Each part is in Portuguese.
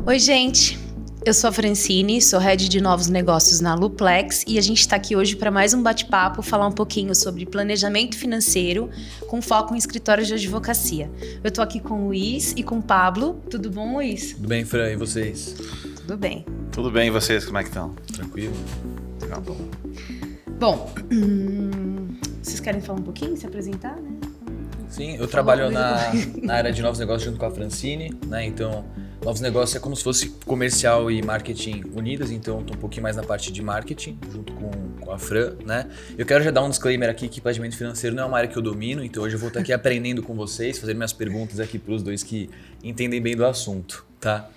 Oi, gente. Eu sou a Francine, sou Head de Novos Negócios na Luplex e a gente está aqui hoje para mais um bate-papo, falar um pouquinho sobre planejamento financeiro com foco em escritórios de advocacia. Eu estou aqui com o Luiz e com o Pablo. Tudo bom, Luiz? Tudo bem, Fran? E vocês? Tudo bem. Tudo bem, e vocês? Como é que estão? Tranquilo? Tá bom. Bom, vocês querem falar um pouquinho, se apresentar, né? Sim, eu trabalho na área de novos negócios junto com a Francine, né? Então, novos negócios é como se fosse comercial e marketing unidas, então estou um pouquinho mais na parte de marketing, junto com a Fran, né? Eu quero já dar um disclaimer aqui que planejamento financeiro não é uma área que eu domino, então hoje eu vou estar aqui aprendendo com vocês, fazendo minhas perguntas aqui para os dois que entendem bem do assunto, tá?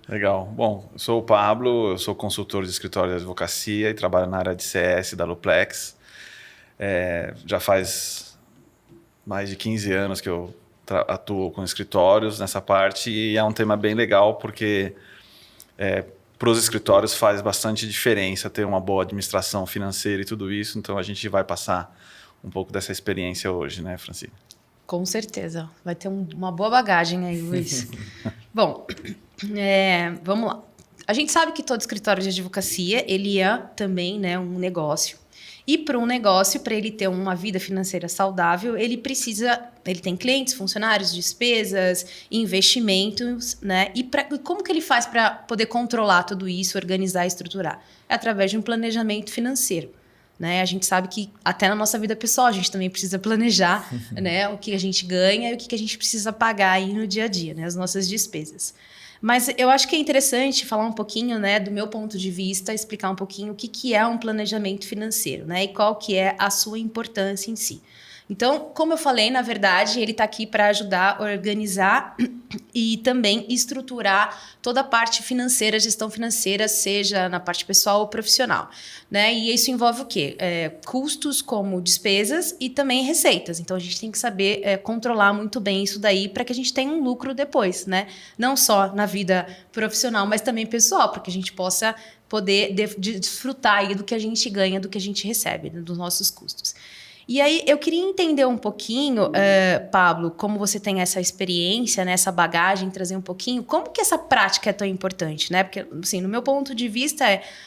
Legal. Bom, eu sou o Pablo, eu sou consultor de escritório de advocacia e trabalho na área de CS da Luplex. Já faz mais de 15 anos que eu atuo com escritórios nessa parte e é um tema bem legal porque para os escritórios faz bastante diferença ter uma boa administração financeira e tudo isso, então a gente vai passar um pouco dessa experiência hoje, né, Francine? Com certeza. Vai ter uma boa bagagem aí, Luiz. Bom, vamos lá. A gente sabe que todo escritório de advocacia, ele é também, né, um negócio. E para um negócio, para ele ter uma vida financeira saudável, ele tem clientes, funcionários, despesas, investimentos, né? E como que ele faz para poder controlar tudo isso, organizar e estruturar? É através de um planejamento financeiro. Né? A gente sabe que até na nossa vida pessoal a gente também precisa planejar né, o que a gente ganha e o que a gente precisa pagar aí no dia a dia, né, as nossas despesas. Mas eu acho que é interessante falar um pouquinho, né, do meu ponto de vista, explicar um pouquinho o que é um planejamento financeiro, né, e qual que é a sua importância em si. Então, como eu falei, na verdade, ele está aqui para ajudar a organizar e também estruturar toda a parte financeira, gestão financeira, seja na parte pessoal ou profissional. Né? E isso envolve o quê? Custos como despesas e também receitas. Então, a gente tem que saber controlar muito bem isso daí para que a gente tenha um lucro depois. Né? Não só na vida profissional, mas também pessoal, para que a gente possa poder desfrutar aí do que a gente ganha, do que a gente recebe, né? Dos nossos custos. E aí, eu queria entender um pouquinho, Pablo, como você tem essa experiência, né, essa bagagem, trazer um pouquinho, como que essa prática é tão importante, né? Porque, assim, no meu ponto de vista,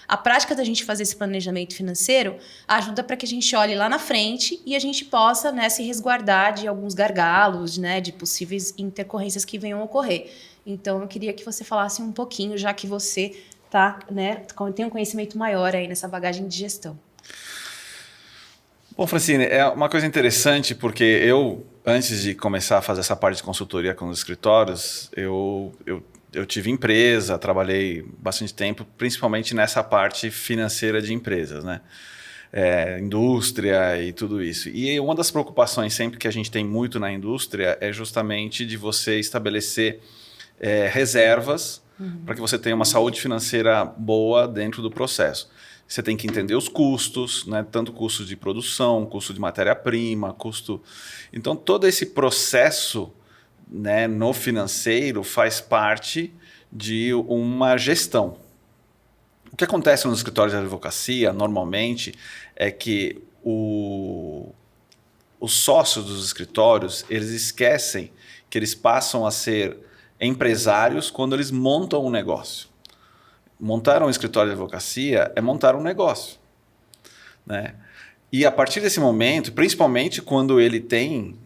a prática da gente fazer esse planejamento financeiro ajuda para que a gente olhe lá na frente e a gente possa, né, se resguardar de alguns gargalos, né, de possíveis intercorrências que venham a ocorrer. Então, eu queria que você falasse um pouquinho, já que você né, tem um conhecimento maior aí nessa bagagem de gestão. Bom, Francine, é uma coisa interessante porque eu, antes de começar a fazer essa parte de consultoria com os escritórios, eu tive empresa, trabalhei bastante tempo, principalmente nessa parte financeira de empresas, né? Indústria e tudo isso. E uma das preocupações sempre que a gente tem muito na indústria é justamente de você estabelecer reservas para que você tenha uma saúde financeira boa dentro do processo. Você tem que entender os custos, né? Tanto custo de produção, custo de matéria-prima, custo... Então, todo esse processo, né, no financeiro faz parte de uma gestão. O que acontece nos escritórios de advocacia, normalmente, é que os sócios dos escritórios, eles esquecem que eles passam a ser empresários quando eles montam um negócio. Montar um escritório de advocacia é montar um negócio, né? E a partir desse momento, principalmente quando ele tem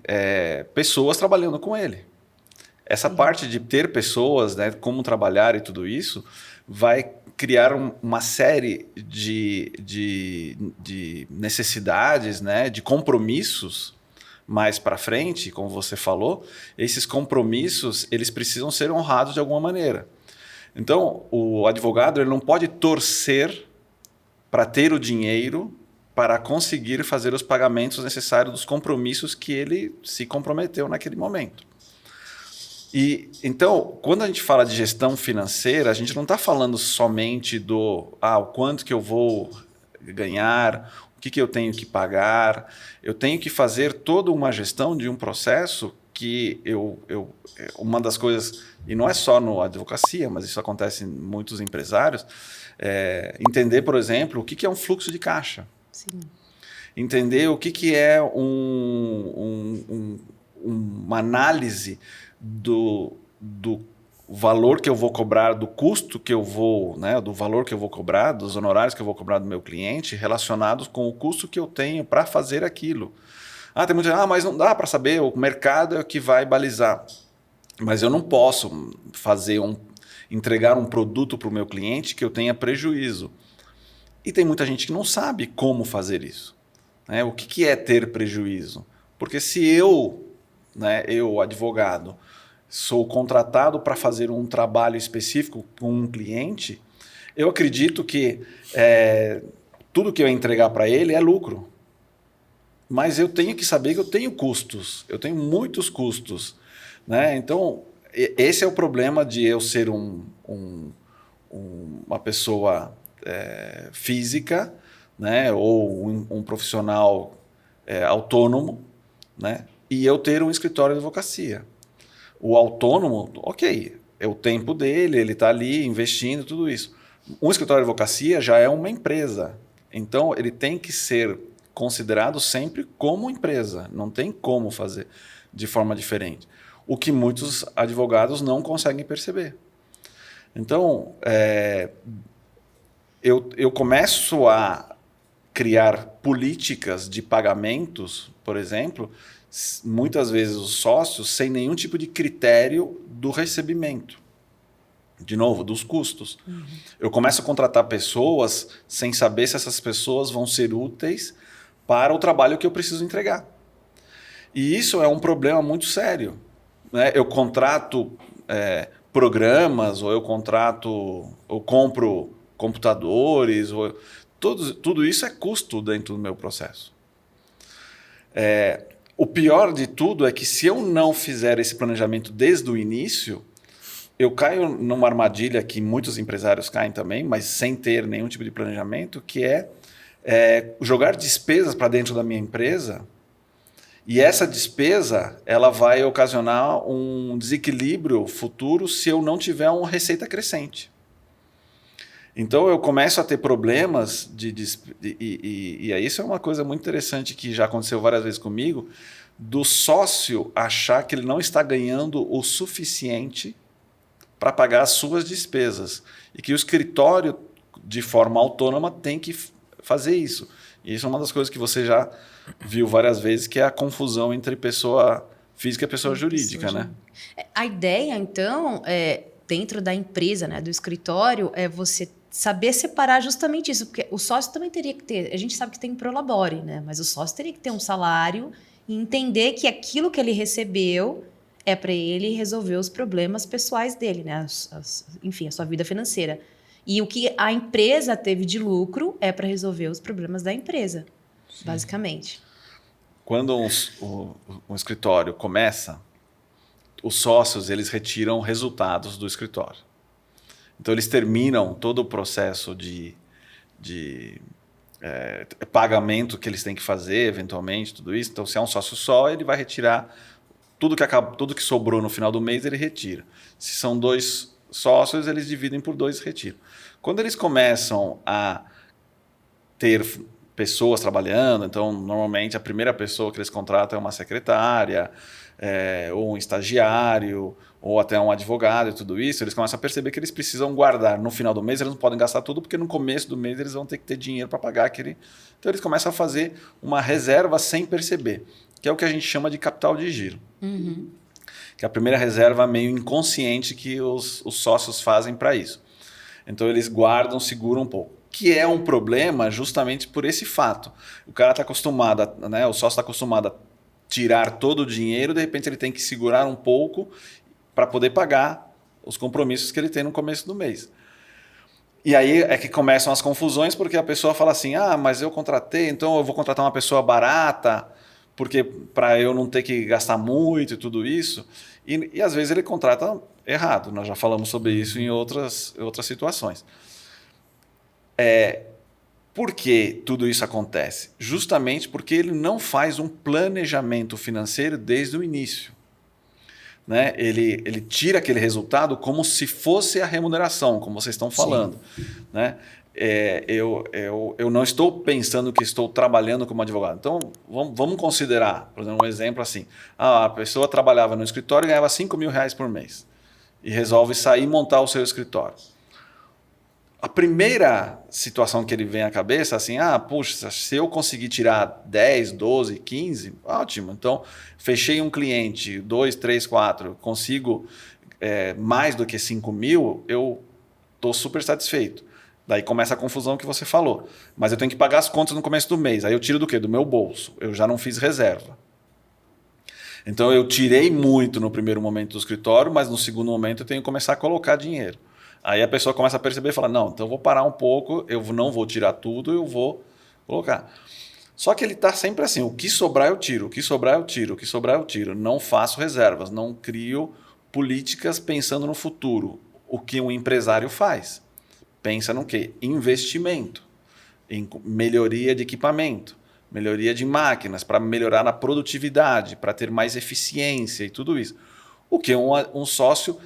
pessoas trabalhando com ele. Essa parte de ter pessoas, né, como trabalhar e tudo isso, vai criar uma série de necessidades, né, de compromissos mais para frente, como você falou. Esses compromissos, eles precisam ser honrados de alguma maneira. Então, o advogado ele não pode torcer para ter o dinheiro para conseguir fazer os pagamentos necessários dos compromissos que ele se comprometeu naquele momento. E então, quando a gente fala de gestão financeira, a gente não está falando somente do o quanto que eu vou ganhar, o que eu tenho que pagar. Eu tenho que fazer toda uma gestão de um processo que uma das coisas, e não é só no advocacia, mas isso acontece em muitos empresários, entender, por exemplo, o que é um fluxo de caixa. Sim. Entender o que é uma análise do valor que eu vou cobrar, do custo que eu vou, né, do valor que eu vou cobrar, dos honorários que eu vou cobrar do meu cliente, relacionados com o custo que eu tenho para fazer aquilo. Tem muita gente, mas não dá para saber, o mercado é o que vai balizar. Mas eu não posso entregar um produto para o meu cliente que eu tenha prejuízo. E tem muita gente que não sabe como fazer isso. Né? O que é ter prejuízo? Porque se eu, advogado, sou contratado para fazer um trabalho específico com um cliente, eu acredito que tudo que eu entregar para ele é lucro. Mas eu tenho que saber que eu tenho custos, eu tenho muitos custos. Né? Então, esse é o problema de eu ser uma pessoa física, né? Ou um profissional autônomo, né? E eu ter um escritório de advocacia. O autônomo, ok, é o tempo dele, ele está ali investindo, tudo isso. Um escritório de advocacia já é uma empresa, então ele tem que ser considerado sempre como empresa, não tem como fazer de forma diferente. O que muitos advogados não conseguem perceber. Então, eu começo a criar políticas de pagamentos, por exemplo, muitas vezes os sócios sem nenhum tipo de critério do recebimento. De novo, dos custos. Uhum. Eu começo a contratar pessoas sem saber se essas pessoas vão ser úteis para o trabalho que eu preciso entregar. E isso é um problema muito sério. Né? Eu contrato programas, ou eu compro computadores, tudo isso é custo dentro do meu processo. O pior de tudo é que se eu não fizer esse planejamento desde o início, eu caio numa armadilha que muitos empresários caem também, mas sem ter nenhum tipo de planejamento, que é jogar despesas para dentro da minha empresa, e essa despesa ela vai ocasionar um desequilíbrio futuro se eu não tiver uma receita crescente. Então eu começo a ter problemas e isso é uma coisa muito interessante que já aconteceu várias vezes comigo, do sócio achar que ele não está ganhando o suficiente para pagar as suas despesas e que o escritório, de forma autônoma, tem que fazer isso. E isso é uma das coisas que você já viu várias vezes, que é a confusão entre pessoa física e pessoa jurídica, né? A ideia, então, dentro da empresa, né, do escritório, é você saber separar justamente isso, porque o sócio também teria que ter, a gente sabe que tem prolabore, né, mas o sócio teria que ter um salário e entender que aquilo que ele recebeu é para ele resolver os problemas pessoais dele, né, enfim, a sua vida financeira. E o que a empresa teve de lucro é para resolver os problemas da empresa, sim, basicamente. Quando um escritório começa, os sócios eles retiram resultados do escritório. Então, eles terminam todo o processo de pagamento que eles têm que fazer, eventualmente, tudo isso. Então, se é um sócio só, ele vai retirar tudo que sobrou no final do mês, ele retira. Se são 2 sócios, eles dividem por 2 e retiram. Quando eles começam a ter pessoas trabalhando, então, normalmente, a primeira pessoa que eles contratam é uma secretária, ou um estagiário, ou até um advogado e tudo isso, eles começam a perceber que eles precisam guardar no final do mês, eles não podem gastar tudo, porque no começo do mês eles vão ter que ter dinheiro para pagar aquele... Então eles começam a fazer uma reserva sem perceber, que é o que a gente chama de capital de giro. Uhum. Que é a primeira reserva meio inconsciente que os sócios fazem para isso. Então eles guardam, seguram um pouco. Que é um problema justamente por esse fato. O cara está acostumado, o sócio está acostumado a tirar todo o dinheiro, de repente ele tem que segurar um pouco para poder pagar os compromissos que ele tem no começo do mês. E aí é que começam as confusões, porque a pessoa fala assim, mas eu contratei, então eu vou contratar uma pessoa barata, porque para eu não ter que gastar muito e tudo isso. E às vezes ele contrata errado, nós já falamos sobre isso em outras situações. Por que tudo isso acontece? Justamente porque ele não faz um planejamento financeiro desde o início. Né? Ele tira aquele resultado como se fosse a remuneração, como vocês estão falando. Né? Eu não estou pensando que estou trabalhando como advogado. Então, vamos considerar, por exemplo, um exemplo assim. A pessoa trabalhava no escritório e ganhava R$5.000 por mês. e resolve sair e montar o seu escritório. A primeira situação que ele vem à cabeça é assim, puxa, se eu conseguir tirar 10, 12, 15, ótimo. Então, fechei um cliente, 2, 3, 4, consigo mais do que 5 mil, eu estou super satisfeito. Daí começa a confusão que você falou. Mas eu tenho que pagar as contas no começo do mês. Aí eu tiro do quê? Do meu bolso. Eu já não fiz reserva. Então, eu tirei muito no primeiro momento do escritório, mas no segundo momento eu tenho que começar a colocar dinheiro. Aí a pessoa começa a perceber e fala, não, então eu vou parar um pouco, eu não vou tirar tudo, eu vou colocar. Só que ele está sempre assim, o que sobrar eu tiro, o que sobrar eu tiro, o que sobrar eu tiro. Não faço reservas, não crio políticas pensando no futuro. O que um empresário faz? Pensa no quê? Investimento, em melhoria de equipamento, melhoria de máquinas, para melhorar a produtividade, para ter mais eficiência e tudo isso. O que um sócio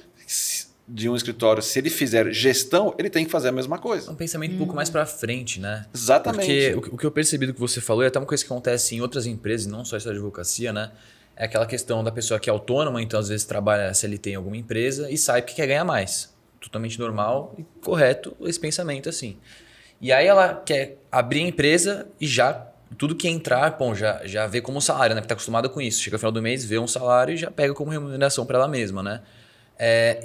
de um escritório, se ele fizer gestão, ele tem que fazer a mesma coisa. Um pensamento um pouco mais para frente, né? Exatamente. Porque o que eu percebi do que você falou, e até uma coisa que acontece em outras empresas, não só essa advocacia, né? É aquela questão da pessoa que é autônoma, então às vezes trabalha CLT em alguma empresa e sai porque quer ganhar mais. Totalmente normal e correto esse pensamento assim. E aí ela quer abrir a empresa e já tudo que entrar, já vê como salário, né? Porque tá acostumada com isso. Chega no final do mês, vê um salário e já pega como remuneração para ela mesma, né?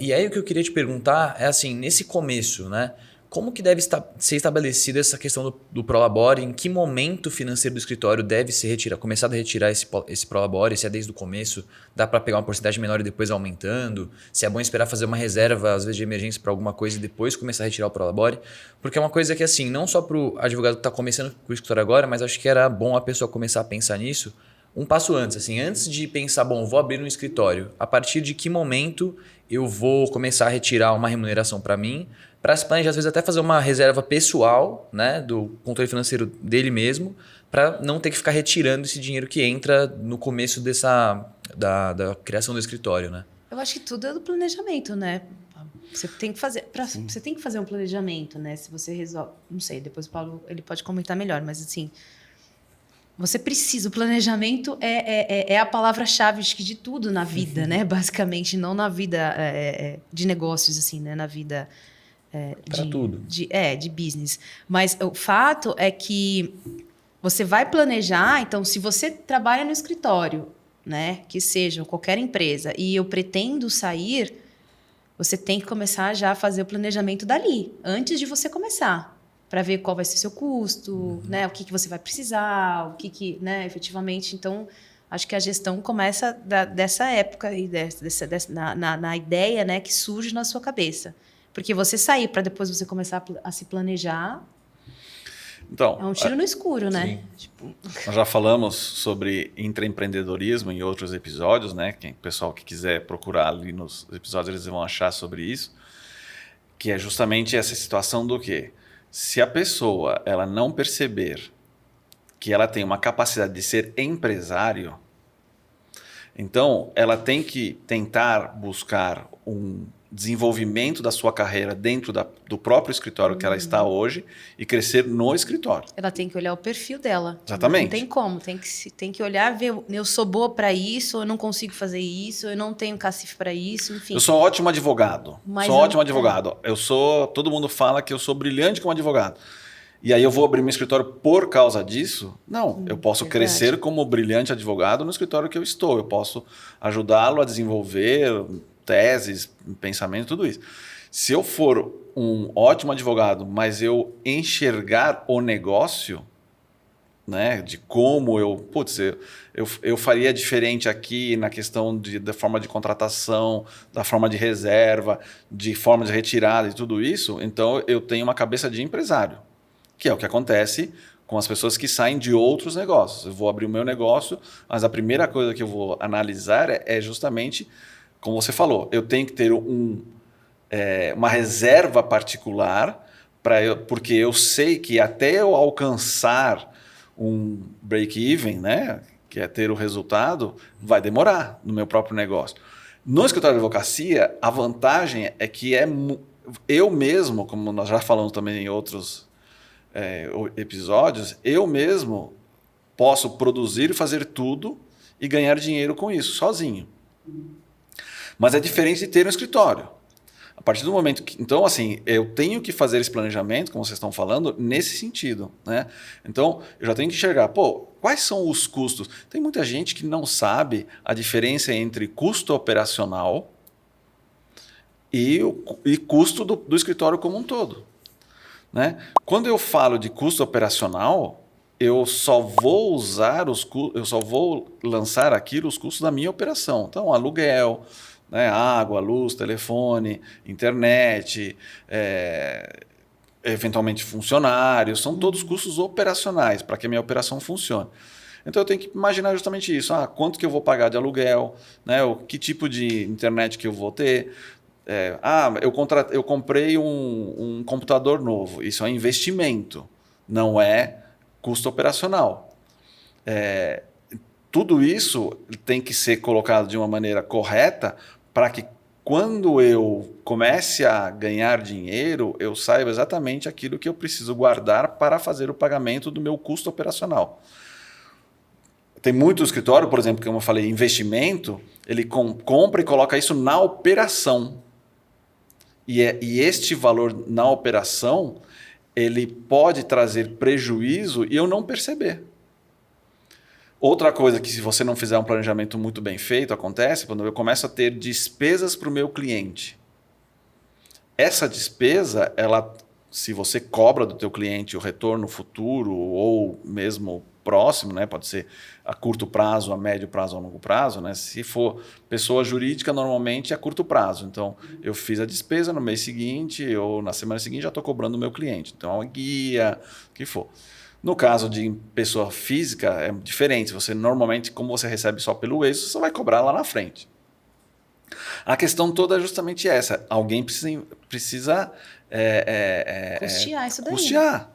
E aí o que eu queria te perguntar é assim, nesse começo, né? Como que deve ser estabelecida essa questão do Prolabore? Em que momento financeiro do escritório deve se retirar, começar a retirar esse Prolabore? Se é desde o começo, dá para pegar uma porcentagem menor e depois aumentando? Se é bom esperar fazer uma reserva, às vezes de emergência para alguma coisa e depois começar a retirar o Prolabore? Porque é uma coisa que assim, não só para o advogado que está começando com o escritório agora, mas acho que era bom a pessoa começar a pensar nisso um passo antes. Assim, antes de pensar, bom, vou abrir um escritório, a partir de que momento eu vou começar a retirar uma remuneração para mim, para se planejar, às vezes até fazer uma reserva pessoal, né, do controle financeiro dele mesmo, para não ter que ficar retirando esse dinheiro que entra no começo da criação do escritório, né? Eu acho que tudo é do planejamento, né? Você tem que fazer um planejamento, né? Se você resolve, não sei, depois o Paulo ele pode comentar melhor, mas assim, você precisa, o planejamento é a palavra-chave de tudo na vida, né? Basicamente, não na vida de negócios, assim, né? Na vida Para tudo. De business. Mas o fato é que você vai planejar, então, se você trabalha no escritório, né? Que seja qualquer empresa, e eu pretendo sair, você tem que começar já a fazer o planejamento dali, antes de você começar. Para ver qual vai ser o seu custo, né? O que você vai precisar, né? Efetivamente. Então, acho que a gestão começa dessa época e na ideia, né? Que surge na sua cabeça. Porque você sair para depois você começar a se planejar, então, é um tiro no escuro, né? Tipo... Nós já falamos sobre intraempreendedorismo em outros episódios, né? O pessoal que quiser procurar ali nos episódios, eles vão achar sobre isso. Que é justamente essa situação do quê? Se a pessoa ela não perceber que ela tem uma capacidade de ser empresário, então ela tem que tentar buscar um desenvolvimento da sua carreira dentro do próprio escritório que ela está hoje e crescer no escritório. Ela tem que olhar o perfil dela. Exatamente. Não tem como. Tem que olhar, ver, eu sou boa para isso, eu não consigo fazer isso, eu não tenho cacife para isso, enfim. Eu sou ótimo advogado. Todo mundo fala que eu sou brilhante como advogado. E aí eu vou abrir meu escritório por causa disso? Não, eu posso crescer como brilhante advogado no escritório que eu estou. Eu posso ajudá-lo a desenvolver teses, pensamento, tudo isso. Se eu for um ótimo advogado, mas eu enxergar o negócio, né, de como eu faria diferente aqui na questão da forma de contratação, da forma de reserva, de forma de retirada e tudo isso, então eu tenho uma cabeça de empresário, que é o que acontece com as pessoas que saem de outros negócios. Eu vou abrir o meu negócio, mas a primeira coisa que eu vou analisar é justamente, como você falou, eu tenho que ter uma reserva particular, porque eu sei que até eu alcançar um break-even, né, que é ter o resultado, vai demorar no meu próprio negócio. No escritório de advocacia, a vantagem é que eu mesmo, como nós já falamos também em outros episódios, eu mesmo posso produzir e fazer tudo e ganhar dinheiro com isso, sozinho. Mas é diferente de ter um escritório. A partir do momento que... Então, assim, eu tenho que fazer esse planejamento, como vocês estão falando, nesse sentido, né? Então, eu já tenho que enxergar, quais são os custos? Tem muita gente que não sabe a diferença entre custo operacional e custo do escritório como um todo, né? Quando eu falo de custo operacional, eu só vou lançar aquilo, os custos da minha operação. Então, aluguel, né, água, luz, telefone, internet, eventualmente funcionários, são todos custos operacionais para que a minha operação funcione. Então eu tenho que imaginar justamente isso. Quanto que eu vou pagar de aluguel, né, que tipo de internet que eu vou ter. Eu comprei um computador novo. Isso é investimento, não é custo operacional. Tudo isso tem que ser colocado de uma maneira correta para que quando eu comece a ganhar dinheiro, eu saiba exatamente aquilo que eu preciso guardar para fazer o pagamento do meu custo operacional. Tem muito escritório, por exemplo, como eu falei, investimento, ele compra e coloca isso na operação. E este valor na operação, ele pode trazer prejuízo e eu não perceber. Outra coisa que, se você não fizer um planejamento muito bem feito, acontece quando eu começo a ter despesas para o meu cliente. Essa despesa, se você cobra do teu cliente o retorno futuro ou mesmo próximo, né, pode ser a curto prazo, a médio prazo ou a longo prazo, né, se for pessoa jurídica, normalmente é a curto prazo. Então, eu fiz a despesa no mês seguinte ou na semana seguinte já estou cobrando o meu cliente. Então, é uma guia, o que for. No caso de pessoa física, é diferente. Você normalmente, como você recebe só pelo êxito, você vai cobrar lá na frente. A questão toda é justamente essa. Alguém precisa custear isso daí. Custear.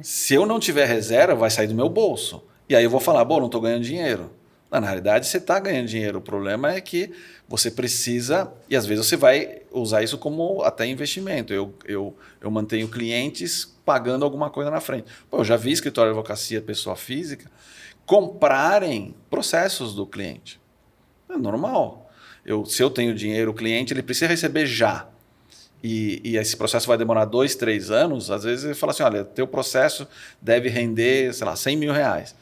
Se eu não tiver reserva, vai sair do meu bolso. E aí eu vou falar, não estou ganhando dinheiro. Na realidade, você está ganhando dinheiro. O problema é que você precisa, e às vezes você vai usar isso como até investimento. Eu mantenho clientes pagando alguma coisa na frente. Eu já vi escritório de advocacia, pessoa física, comprarem processos do cliente. É normal. Se eu tenho dinheiro, o cliente ele precisa receber já. E esse processo vai demorar 2, 3 anos. Às vezes ele fala assim, olha, teu processo deve render, sei lá, 100 mil reais.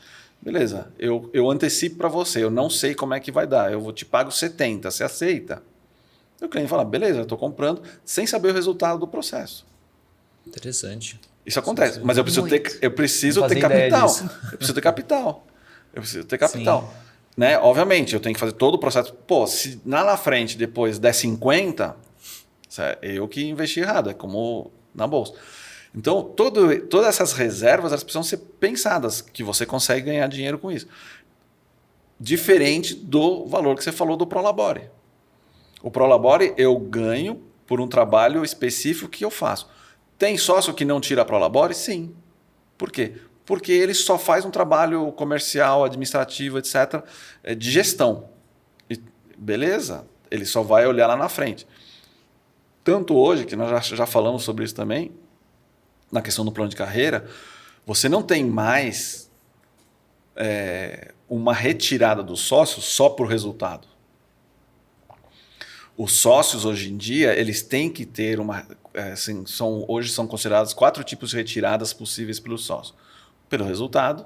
Beleza, eu antecipo para você, eu não sei como é que vai dar, eu te pago 70, você aceita? E o cliente fala, beleza, eu estou comprando sem saber o resultado do processo. Interessante. Isso acontece, mas eu preciso ter capital. Eu preciso ter capital. Eu preciso ter capital. Né? Obviamente, eu tenho que fazer todo o processo. Se lá na frente depois der 50, eu que investi errado, é como na bolsa. Então, todas essas reservas elas precisam ser pensadas, que você consegue ganhar dinheiro com isso. Diferente do valor que você falou do Prolabore. O Prolabore eu ganho por um trabalho específico que eu faço. Tem sócio que não tira Prolabore? Sim. Por quê? Porque ele só faz um trabalho comercial, administrativo, etc., de gestão. Beleza? Ele só vai olhar lá na frente. Tanto hoje, que nós já falamos sobre isso também, na questão do plano de carreira, você não tem mais uma retirada dos sócios só por resultado. Os sócios, hoje em dia, eles têm que ter hoje são considerados 4 tipos de retiradas possíveis pelo sócio. Pelo resultado,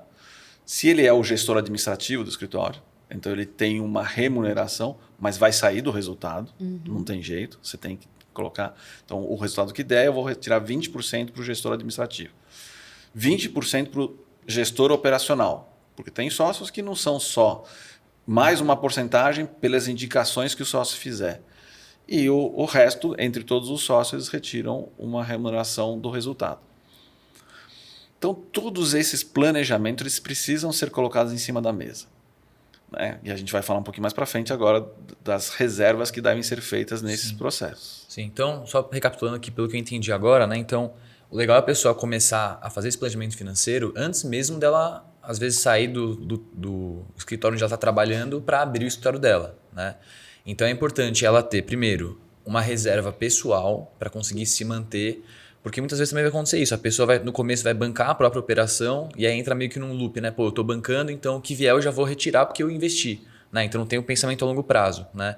se ele é o gestor administrativo do escritório, então ele tem uma remuneração, mas vai sair do resultado, não tem jeito, você tem que colocar. Então, o resultado que der, eu vou retirar 20% para o gestor administrativo. 20% para o gestor operacional. Porque tem sócios que não são só mais uma porcentagem pelas indicações que o sócio fizer. E o resto, entre todos os sócios, eles retiram uma remuneração do resultado. Então, todos esses planejamentos eles precisam ser colocados em cima da mesa. Né? E a gente vai falar um pouquinho mais para frente agora das reservas que devem ser feitas nesses processos. Sim, então, só recapitulando aqui pelo que eu entendi agora, né? Então, o legal é a pessoa começar a fazer esse planejamento financeiro antes mesmo dela, às vezes, sair do escritório onde ela está trabalhando para abrir o escritório dela. Né? Então, é importante ela ter, primeiro, uma reserva pessoal para conseguir se manter. Porque muitas vezes também vai acontecer isso. A pessoa no começo vai bancar a própria operação e aí entra meio que num loop, né? Eu estou bancando, então o que vier eu já vou retirar porque eu investi. Né? Então não tem um pensamento a longo prazo. Né?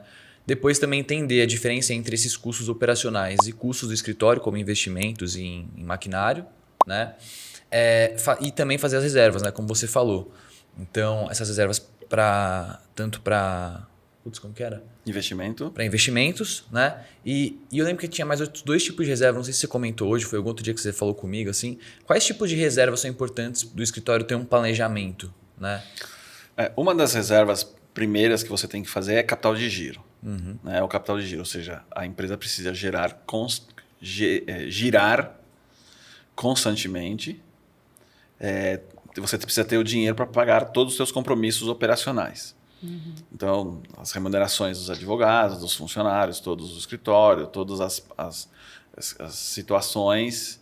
Depois também entender a diferença entre esses custos operacionais e custos do escritório, como investimentos em maquinário, né? E também fazer as reservas, né? Como você falou. Então, essas reservas tanto para... Putz, como que era? Investimento. Para investimentos, né? E eu lembro que tinha mais outros 2 tipos de reserva, não sei se você comentou hoje, foi algum outro dia que você falou comigo, assim. Quais tipos de reservas são importantes do escritório ter um planejamento, né? Uma das reservas primeiras que você tem que fazer é capital de giro. Né? O capital de giro, ou seja, a empresa precisa girar constantemente. Você precisa ter o dinheiro para pagar todos os seus compromissos operacionais. Então, as remunerações dos advogados, dos funcionários, todos os escritórios, todas as situações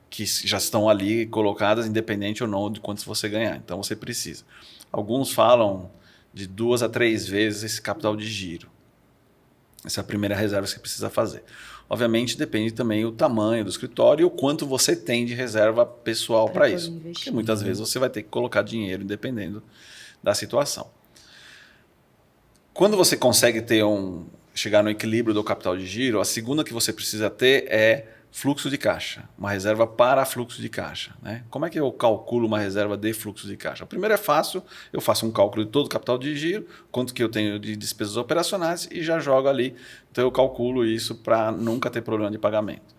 que já estão ali colocadas, independente ou não de quantos você ganhar. Então, você precisa. Alguns falam de 2 a 3 vezes esse capital de giro. Essa é a primeira reserva que você precisa fazer. Obviamente, depende também o tamanho do escritório e o quanto você tem de reserva pessoal para isso. Porque muitas vezes você vai ter que colocar dinheiro, dependendo da situação. Quando você consegue chegar no equilíbrio do capital de giro, a segunda que você precisa ter é fluxo de caixa, uma reserva para fluxo de caixa. Né? Como é que eu calculo uma reserva de fluxo de caixa? Primeiro é fácil, eu faço um cálculo de todo o capital de giro, quanto que eu tenho de despesas operacionais e já jogo ali. Então eu calculo isso para nunca ter problema de pagamento.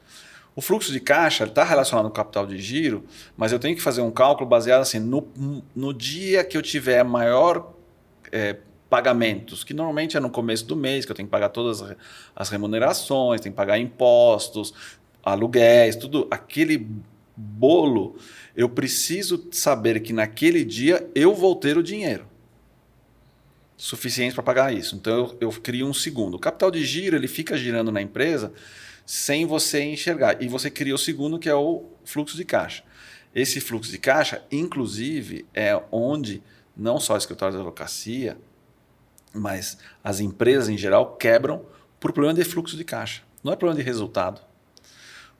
O fluxo de caixa está relacionado ao capital de giro, mas eu tenho que fazer um cálculo baseado assim, no dia que eu tiver maior pagamentos, que normalmente é no começo do mês, que eu tenho que pagar todas as remunerações, tenho que pagar impostos, aluguéis, tudo aquele bolo, eu preciso saber que naquele dia eu vou ter o dinheiro suficiente para pagar isso. Então eu crio um segundo. O capital de giro ele fica girando na empresa sem você enxergar. E você cria o segundo, que é o fluxo de caixa. Esse fluxo de caixa, inclusive, é onde não só escritórios de advocacia, mas as empresas em geral quebram por problema de fluxo de caixa. Não é problema de resultado.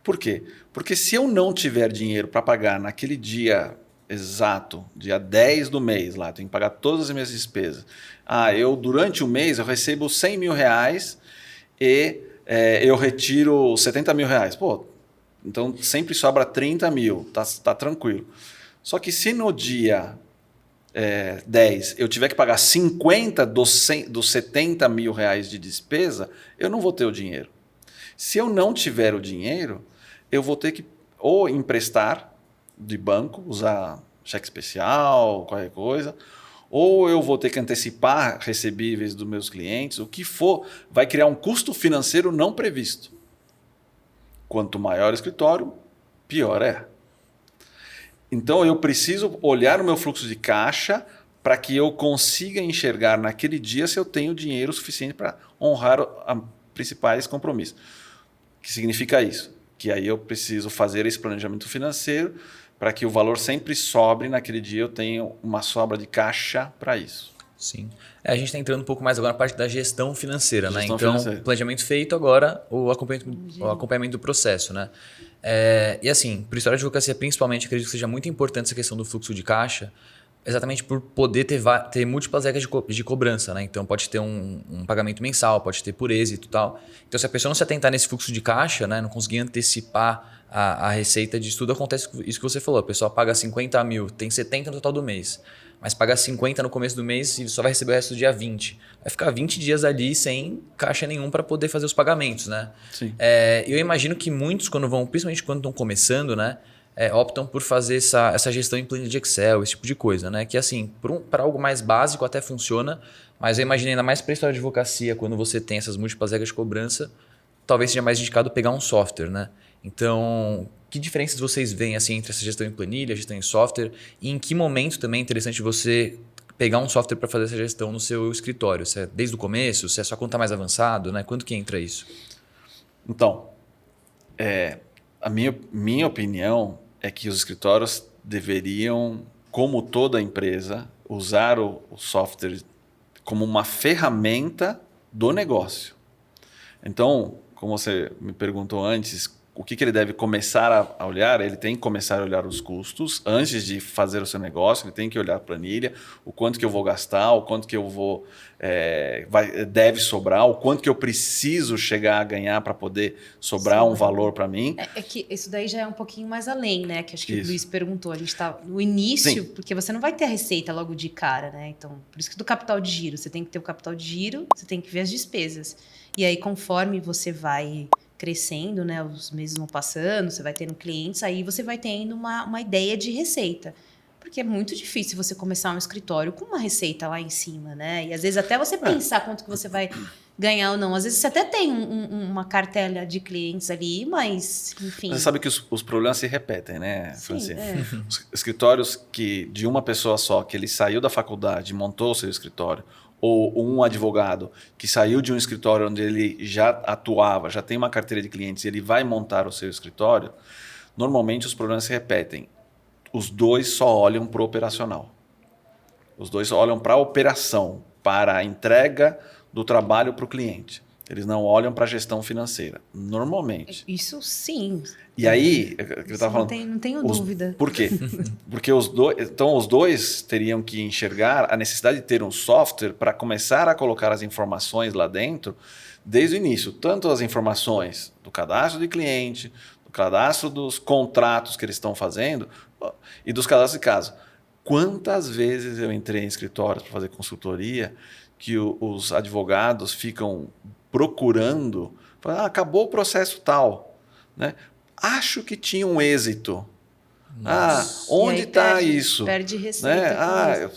Por quê? Porque se eu não tiver dinheiro para pagar naquele dia exato, dia 10 do mês, lá, tenho que pagar todas as minhas despesas. Durante o mês eu recebo 100 mil reais e eu retiro 70 mil reais. Pô, então sempre sobra 30 mil, tá tranquilo. Só que se no dia 10 eu tiver que pagar 50 dos 70 mil reais de despesa, eu não vou ter o dinheiro. Se eu não tiver o dinheiro, eu vou ter que ou emprestar de banco, usar cheque especial, qualquer coisa, ou eu vou ter que antecipar recebíveis dos meus clientes, o que for, vai criar um custo financeiro não previsto. Quanto maior o escritório, pior é. Então eu preciso olhar o meu fluxo de caixa para que eu consiga enxergar naquele dia se eu tenho dinheiro suficiente para honrar principais compromissos. O que significa isso? Que aí eu preciso fazer esse planejamento financeiro para que o valor sempre sobre naquele dia, eu tenho uma sobra de caixa para isso. Sim. A gente está entrando um pouco mais agora na parte da gestão financeira, né? Então, financeira. Planejamento feito, agora o acompanhamento do processo, né? E assim, para o escritório de advocacia, principalmente, acredito que seja muito importante essa questão do fluxo de caixa, exatamente por poder ter múltiplas regras de cobrança, né? Então pode ter um pagamento mensal, pode ter por êxito e tal. Então se a pessoa não se atentar nesse fluxo de caixa, né, não conseguir antecipar a receita disso tudo, acontece isso que você falou. A pessoa paga 50 mil, tem 70 no total do mês, mas paga 50 no começo do mês e só vai receber o resto do dia 20. Vai ficar 20 dias ali sem caixa nenhum para poder fazer os pagamentos, né? Sim. Eu imagino que muitos, principalmente quando estão começando, né, optam por fazer essa gestão em planilha de Excel, esse tipo de coisa, né? Que assim, para algo mais básico até funciona, mas eu imaginei ainda mais para a história de advocacia, quando você tem essas múltiplas regras de cobrança, talvez seja mais indicado pegar um software, né? Então, que diferenças vocês veem assim, entre essa gestão em planilha, gestão em software, e em que momento também é interessante você pegar um software para fazer essa gestão no seu escritório? Se é desde o começo, se é só quando está mais avançado, né? Quando que entra isso? Então, a minha opinião é que os escritórios deveriam, como toda empresa, usar o software como uma ferramenta do negócio. Então, como você me perguntou antes, o que ele deve começar a olhar? Ele tem que começar a olhar os custos antes de fazer o seu negócio, ele tem que olhar a planilha, o quanto que eu vou gastar, o quanto que eu vou deve sobrar, o quanto que eu preciso chegar a ganhar para poder sobrar um valor para mim. É que isso daí já é um pouquinho mais além, né? Que acho que o Isso. Luiz perguntou. A gente está no início, Sim. porque você não vai ter a receita logo de cara, né? Então, por isso que do capital de giro, você tem que ter o capital de giro, você tem que ver as despesas. E aí, conforme você vai crescendo, né? Os meses vão passando, você vai tendo clientes, aí você vai tendo uma ideia de receita. Porque é muito difícil você começar um escritório com uma receita lá em cima, né? E às vezes até você pensar quanto que você vai ganhar ou não. Às vezes você até tem uma cartela de clientes ali, mas enfim. Você sabe que os problemas se repetem, né, Francine? Sim, Os escritórios de uma pessoa só, que ele saiu da faculdade, montou o seu escritório, ou um advogado que saiu de um escritório onde ele já atuava, já tem uma carteira de clientes e ele vai montar o seu escritório, normalmente os problemas se repetem. Os dois só olham para o operacional. Os dois olham para a operação, para a entrega do trabalho para o cliente. Eles não olham para a gestão financeira, normalmente. Isso sim. E aí, eu estava falando... Não tenho dúvida. Por quê? Porque os dois teriam que enxergar a necessidade de ter um software para começar a colocar as informações lá dentro desde o início. Tanto as informações do cadastro de cliente, do cadastro dos contratos que eles estão fazendo e dos cadastros de caso. Quantas vezes eu entrei em escritórios para fazer consultoria que os advogados ficam procurando, acabou o processo tal, né? Acho que tinha um êxito. Onde está isso? Perde receita.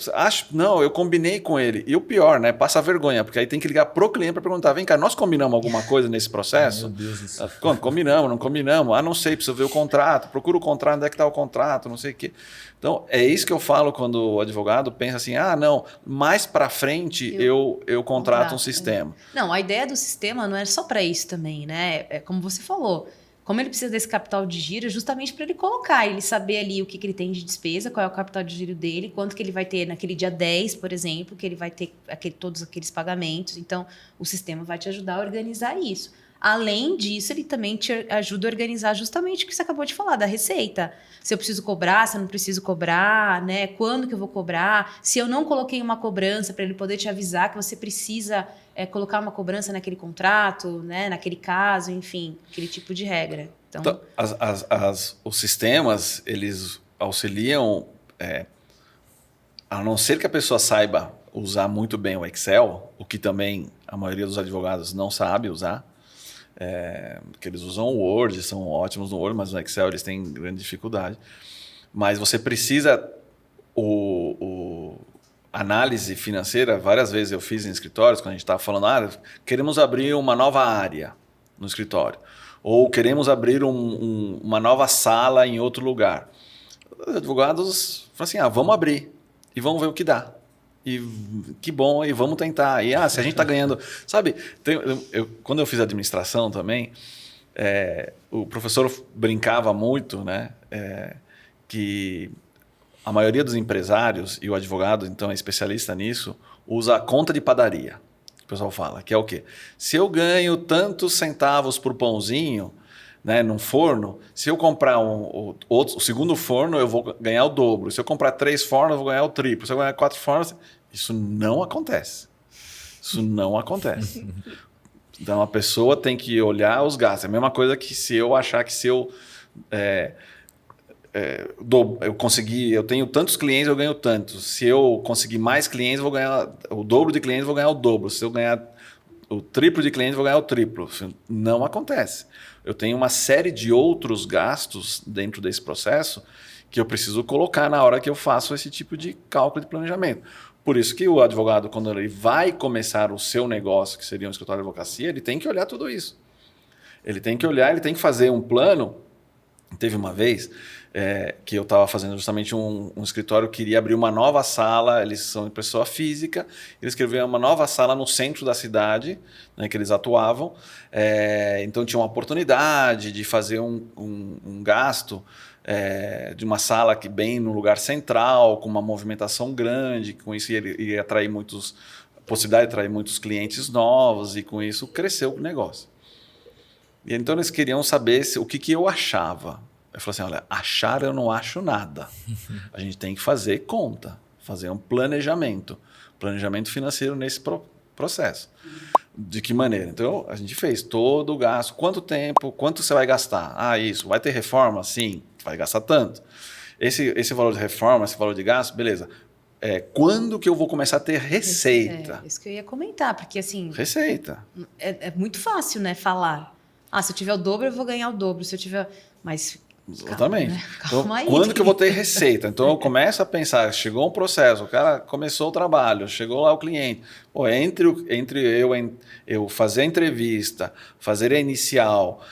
Não, eu combinei com ele. E o pior, né? Passa vergonha, porque aí tem que ligar pro cliente para perguntar: vem cá, nós combinamos alguma coisa nesse processo? Meu Deus do céu. Combinamos, não combinamos? Não sei, preciso ver o contrato. Procura o contrato, onde é que está o contrato, não sei o quê. Então, é isso que eu falo quando o advogado pensa assim: não, mais para frente eu contrato um sistema. Não, a ideia do sistema não é só para isso também, né? É como você falou. Como ele precisa desse capital de giro, é justamente para ele colocar, ele saber ali o que ele tem de despesa, qual é o capital de giro dele, quanto que ele vai ter naquele dia 10, por exemplo, que ele vai ter todos aqueles pagamentos. Então, o sistema vai te ajudar a organizar isso. Além disso, ele também te ajuda a organizar justamente o que você acabou de falar, da receita. Se eu preciso cobrar, se eu não preciso cobrar, né? Quando que eu vou cobrar? Se eu não coloquei uma cobrança para ele poder te avisar que você precisa colocar uma cobrança naquele contrato, né? Naquele caso, enfim, aquele tipo de regra. Então, os sistemas, eles auxiliam, a não ser que a pessoa saiba usar muito bem o Excel, o que também a maioria dos advogados não sabe usar, porque eles usam o Word, são ótimos no Word, mas no Excel eles têm grande dificuldade. Mas você precisa... Análise financeira, várias vezes eu fiz em escritórios, quando a gente estava falando, queremos abrir uma nova área no escritório, ou queremos abrir uma nova sala em outro lugar. Os advogados falam assim, vamos abrir e vamos ver o que dá. E que bom, e vamos tentar. E se a gente está ganhando... Sabe, quando eu fiz administração também, o professor brincava muito, né, que a maioria dos empresários, e o advogado então é especialista nisso, usa a conta de padaria. O pessoal fala, que é o quê? Se eu ganho tantos centavos por pãozinho, né, num forno, se eu comprar o segundo forno, eu vou ganhar o dobro. Se eu comprar 3 fornos, eu vou ganhar o triplo. Se eu ganhar 4 fornos... Isso não acontece. Isso não acontece. Então, a pessoa tem que olhar os gastos. É a mesma coisa que se eu achar que se eu... eu tenho tantos clientes, eu ganho tantos. Se eu conseguir mais clientes, eu vou ganhar o dobro de clientes, eu vou ganhar o dobro. Se eu ganhar o triplo de clientes, eu vou ganhar o triplo. Isso não acontece. Eu tenho uma série de outros gastos dentro desse processo que eu preciso colocar na hora que eu faço esse tipo de cálculo de planejamento. Por isso que o advogado, quando ele vai começar o seu negócio, que seria um escritório de advocacia, ele tem que olhar tudo isso. Ele tem que olhar, ele tem que fazer um plano. Teve uma vez que eu estava fazendo justamente um escritório que queria abrir uma nova sala, eles são pessoa física, eles queriam uma nova sala no centro da cidade, né, que eles atuavam, então tinha uma oportunidade de fazer um gasto de uma sala que bem no lugar central, com uma movimentação grande, com isso ia atrair possibilidade de atrair muitos clientes novos e com isso cresceu o negócio. E então eles queriam saber o que eu achava. Eu falei assim, olha, achar eu não acho nada. A gente tem que fazer conta, fazer um planejamento financeiro nesse processo. De que maneira? Então, a gente fez todo o gasto. Quanto tempo? Quanto você vai gastar? Ah, isso. Vai ter reforma? Sim. Vai gastar tanto. Esse valor de reforma, esse valor de gasto, beleza. Quando que eu vou começar a ter receita? Isso que eu ia comentar, porque assim... Receita. É muito fácil, né, falar. Ah, se eu tiver o dobro, eu vou ganhar o dobro. Se eu tiver... Mas... Exatamente. Calma, né? Então, quando que eu vou ter receita? Então eu começo a pensar, chegou um processo, o cara começou o trabalho, chegou lá o cliente. Pô, entre eu fazer a entrevista, fazer a inicial,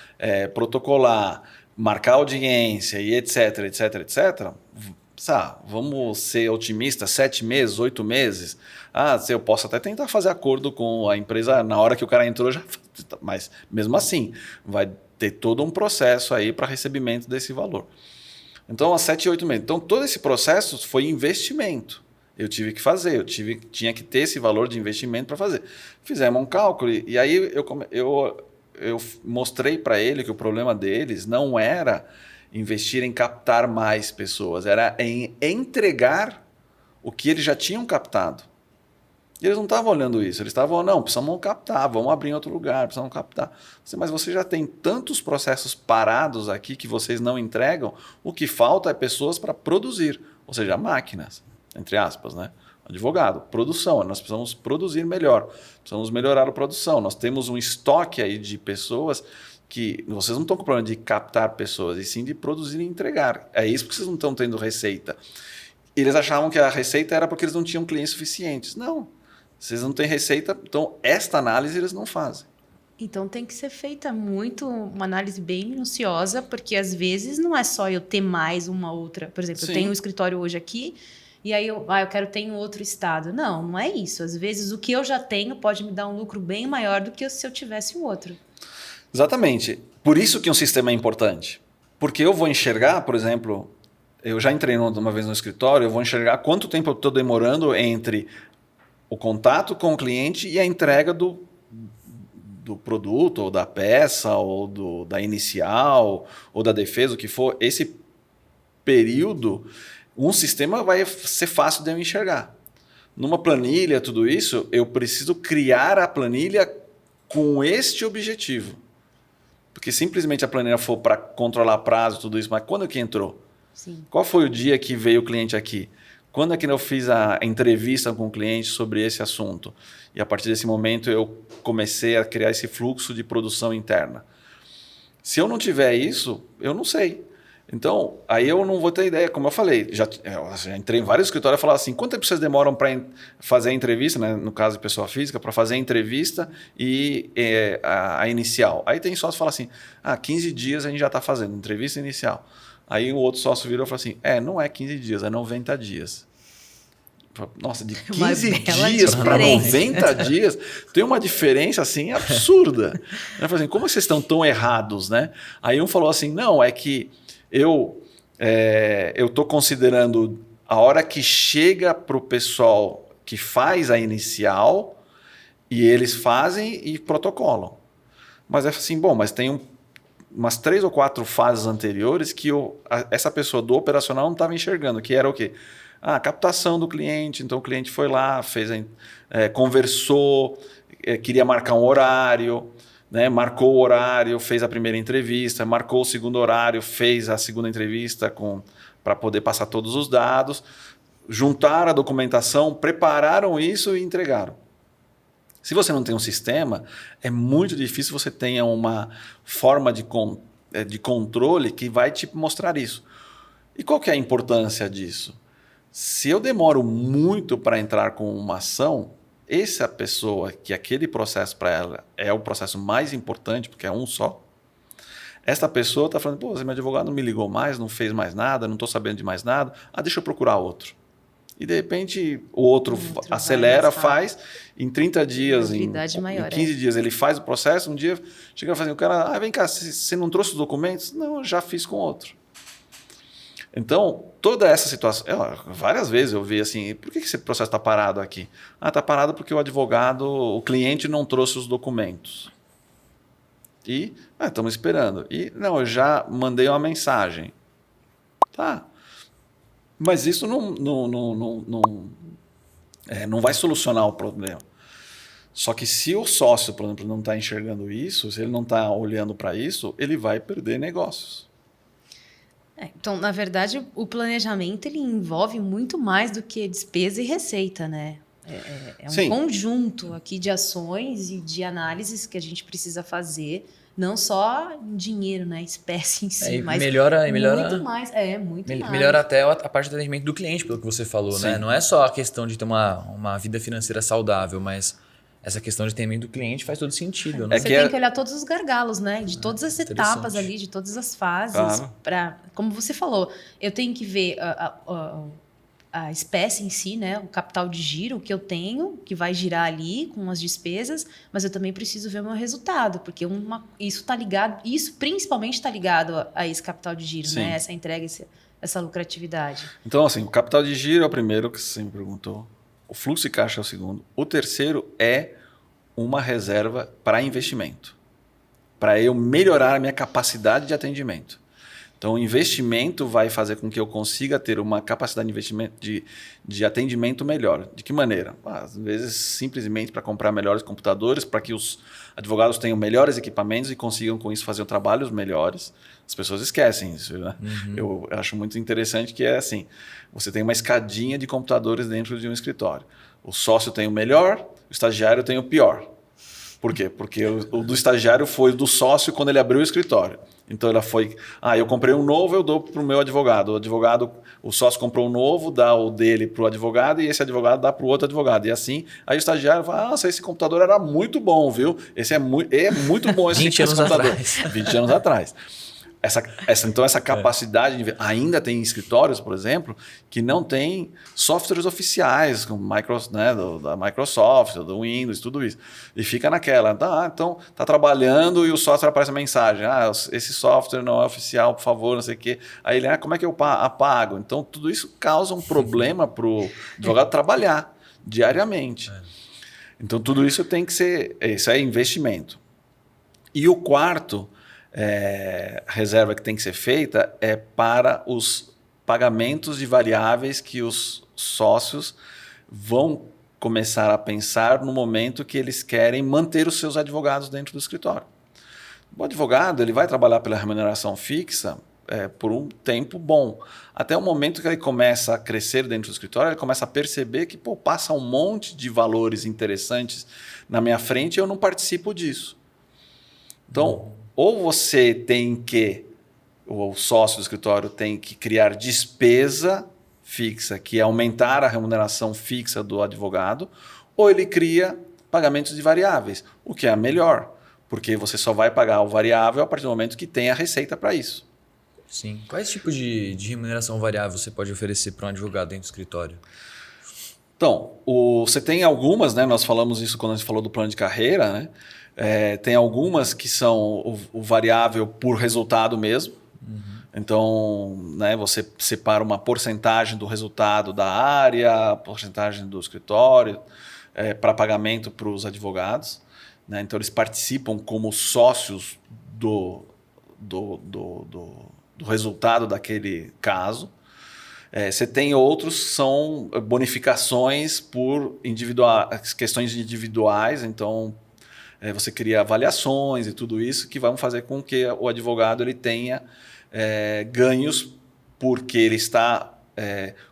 protocolar, marcar audiência e etc, etc, etc. Vamos ser otimistas, 7 meses, 8 meses. Eu posso até tentar fazer acordo com a empresa na hora que o cara entrou, mas mesmo assim, vai ter todo um processo aí para recebimento desse valor. Então, 7, 8 meses. Então, todo esse processo foi investimento. Eu tive que fazer, tinha que ter esse valor de investimento para fazer. Fizemos um cálculo e aí eu mostrei para ele que o problema deles não era investir em captar mais pessoas, era em entregar o que eles já tinham captado. E eles não estavam olhando isso, eles estavam, não, precisamos captar, vamos abrir em outro lugar, precisamos captar. Mas você já tem tantos processos parados aqui que vocês não entregam, o que falta é pessoas para produzir, ou seja, máquinas, entre aspas, né? Advogado, produção, nós precisamos produzir melhor, precisamos melhorar a produção. Nós temos um estoque aí de pessoas que vocês não estão com problema de captar pessoas, e sim de produzir e entregar. É isso que vocês não estão tendo receita. Eles achavam que a receita era porque eles não tinham clientes suficientes. Não. Vocês não têm receita, então esta análise eles não fazem. Então tem que ser feita uma análise bem minuciosa, porque às vezes não é só eu ter mais uma outra. Por exemplo, Sim. Eu tenho um escritório hoje aqui, e aí eu quero ter em outro estado. Não é isso. Às vezes o que eu já tenho pode me dar um lucro bem maior do que se eu tivesse um outro. Exatamente. Por isso que um sistema é importante. Porque eu vou enxergar, por exemplo, eu já entrei uma vez no escritório, eu vou enxergar quanto tempo eu estou demorando entre o contato com o cliente e a entrega do produto, ou da peça, ou da inicial, ou da defesa, o que for. Esse período, um sistema vai ser fácil de eu enxergar. Numa planilha, tudo isso, eu preciso criar a planilha com este objetivo. Porque simplesmente a planilha for para controlar prazo, tudo isso, mas quando que entrou? Sim. Qual foi o dia que veio o cliente aqui? Quando é que eu fiz a entrevista com o cliente sobre esse assunto? E a partir desse momento eu comecei a criar esse fluxo de produção interna. Se eu não tiver isso, eu não sei. Então, aí eu não vou ter ideia. Como eu falei, já entrei em vários escritórios e falava assim, quanto tempo vocês demoram para fazer a entrevista, né? No caso de pessoa física, para fazer a entrevista e a inicial. Aí tem sócio que fala assim, 15 dias a gente já está fazendo entrevista inicial. Aí o outro sócio virou e falou assim, não é 15 dias, é 90 dias. Nossa, de 15 dias para 90 dias, tem uma diferença assim absurda. Eu falei assim, como vocês estão tão errados, né? Aí um falou assim, não, é que eu estou considerando a hora que chega para o pessoal que faz a inicial e eles fazem e protocolam. Mas é assim, mas tem umas 3 ou 4 fases anteriores que essa pessoa do operacional não estava enxergando, que era o quê? A captação do cliente, então o cliente foi lá, conversou, queria marcar um horário, né? Marcou o horário, fez a primeira entrevista, marcou o segundo horário, fez a segunda entrevista para poder passar todos os dados, juntaram a documentação, prepararam isso e entregaram. Se você não tem um sistema, é muito difícil você tenha uma forma de controle que vai te mostrar isso. E qual que é a importância disso? Se eu demoro muito para entrar com uma ação, essa pessoa que aquele processo para ela é o processo mais importante, porque é um só, essa pessoa está falando, meu advogado não me ligou mais, não fez mais nada, não estou sabendo de mais nada, deixa eu procurar outro. E de repente o outro acelera, faz, em 30 dias, em 15 dias ele faz o processo, um dia chega a fazer, o cara, vem cá, você não trouxe os documentos? Não, eu já fiz com outro. Então, toda essa situação, várias vezes eu vi assim, por que esse processo está parado aqui? Está parado porque o cliente não trouxe os documentos. E estamos esperando. E não, eu já mandei uma mensagem. Tá. Mas isso não vai solucionar o problema. Só que se o sócio, por exemplo, não está enxergando isso, se ele não está olhando para isso, ele vai perder negócios. Então, na verdade, o planejamento ele envolve muito mais do que despesa e receita, né? É um Sim. conjunto aqui de ações e de análises que a gente precisa fazer, não só em dinheiro, né? Espécie em si, mas melhora muito mais. Muito mais. Melhora até a parte do atendimento do cliente, pelo que você falou, né? Não é só a questão de ter uma vida financeira saudável, mas essa questão de atendimento do cliente faz todo sentido, né? Você tem que olhar todos os gargalos, né? De todas as etapas ali, de todas as fases. Claro. Como você falou, eu tenho que ver a espécie em si, né? O capital de giro, o que eu tenho, que vai girar ali com as despesas, mas eu também preciso ver o meu resultado, porque isso está ligado, isso principalmente está ligado a esse capital de giro, né? Essa entrega, essa lucratividade. Então, assim, o capital de giro é o primeiro que você me perguntou. O fluxo de caixa é o segundo. O terceiro é uma reserva para investimento, para eu melhorar a minha capacidade de atendimento. Então, o investimento vai fazer com que eu consiga ter uma capacidade de investimento de atendimento melhor. De que maneira? Às vezes, simplesmente para comprar melhores computadores, para que os advogados tenham melhores equipamentos e consigam, com isso, fazer trabalhos melhores. As pessoas esquecem isso, né? Eu acho muito interessante que é assim, você tem uma escadinha de computadores dentro de um escritório. O sócio tem o melhor, o estagiário tem o pior. Por quê? Porque o do estagiário foi do sócio quando ele abriu o escritório. Então, ela foi... eu comprei um novo, eu dou para o meu advogado. O sócio comprou um novo, dá o dele para o advogado e esse advogado dá para o outro advogado. E assim, aí o estagiário fala, nossa, esse computador era muito bom, viu? Esse é muito bom esse 20 anos computador. atrás. 20 anos atrás. Então, essa capacidade de... Ainda tem escritórios, por exemplo, que não tem softwares oficiais, como da Microsoft, do Windows, tudo isso. E fica naquela, então, está trabalhando e o software aparece a mensagem, esse software não é oficial, por favor, não sei o quê. Aí ele, como é que eu apago? Então, tudo isso causa um problema para o advogado trabalhar diariamente. Então, tudo isso tem que ser... Isso é investimento. E o quarto... a reserva que tem que ser feita é para os pagamentos de variáveis que os sócios vão começar a pensar no momento que eles querem manter os seus advogados dentro do escritório. O advogado ele vai trabalhar pela remuneração fixa por um tempo bom. Até o momento que ele começa a crescer dentro do escritório, ele começa a perceber que passa um monte de valores interessantes na minha frente e eu não participo disso. Então, ou você tem que, o sócio do escritório tem que criar despesa fixa, que é aumentar a remuneração fixa do advogado, ou ele cria pagamentos de variáveis, o que é melhor, porque você só vai pagar o variável a partir do momento que tem a receita para isso. Sim. Quais tipos de remuneração variável você pode oferecer para um advogado dentro do escritório? Então, você tem algumas, né? Nós falamos isso quando a gente falou do plano de carreira, né? Tem algumas que são o variável por resultado mesmo. Então, né, você separa uma porcentagem do resultado da área, porcentagem do escritório, para pagamento para os advogados. Né? Então, eles participam como sócios do resultado daquele caso. Você tem outros, são bonificações por questões individuais. Então, você cria avaliações e tudo isso que vão fazer com que o advogado ele tenha ganhos porque ele está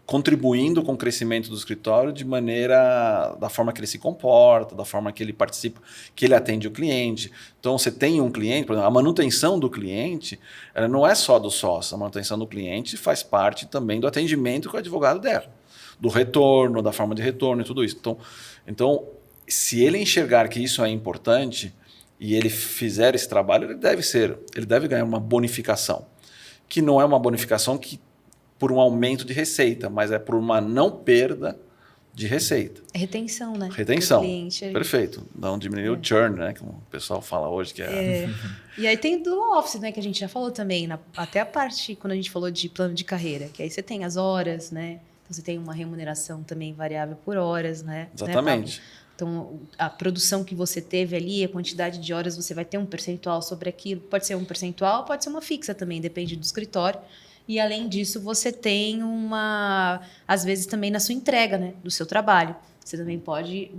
contribuindo com o crescimento do escritório da forma que ele se comporta, da forma que ele participa, que ele atende o cliente. Então, você tem um cliente, por exemplo, a manutenção do cliente ela não é só do sócio, a manutenção do cliente faz parte também do atendimento que o advogado der, do retorno, da forma de retorno e tudo isso. Então, se ele enxergar que isso é importante e ele fizer esse trabalho, ele deve ganhar uma bonificação, que não é uma bonificação por um aumento de receita, mas é por uma não perda de receita. É retenção, né? Retenção, cliente, perfeito. Não diminuir o churn, né? Como o pessoal fala hoje. Que E aí tem do office, né? Que a gente já falou também, até a parte quando a gente falou de plano de carreira, que aí você tem as horas, né? Então você tem uma remuneração também variável por horas, né? Exatamente. Então, a produção que você teve ali, a quantidade de horas, você vai ter um percentual sobre aquilo. Pode ser um percentual, pode ser uma fixa também, depende do escritório. E, além disso, você tem às vezes, também na sua entrega, né, do seu trabalho. Você também pode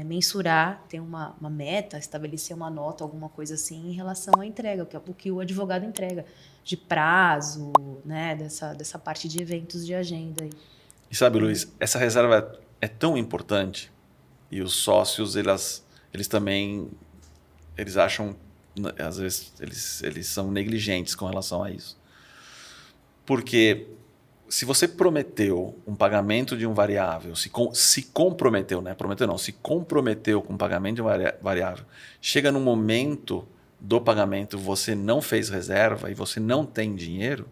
mensurar, ter uma meta, estabelecer uma nota, alguma coisa assim, em relação à entrega, o que o advogado entrega, de prazo, né, dessa parte de eventos de agenda. Aí. E sabe, Luiz, essa reserva é tão importante e os sócios, eles também, eles acham, às vezes, eles são negligentes com relação a isso. Porque se você prometeu um pagamento de um variável, se comprometeu, né? Prometeu não, se comprometeu com o pagamento de um variável, chega no momento do pagamento, você não fez reserva e você não tem dinheiro,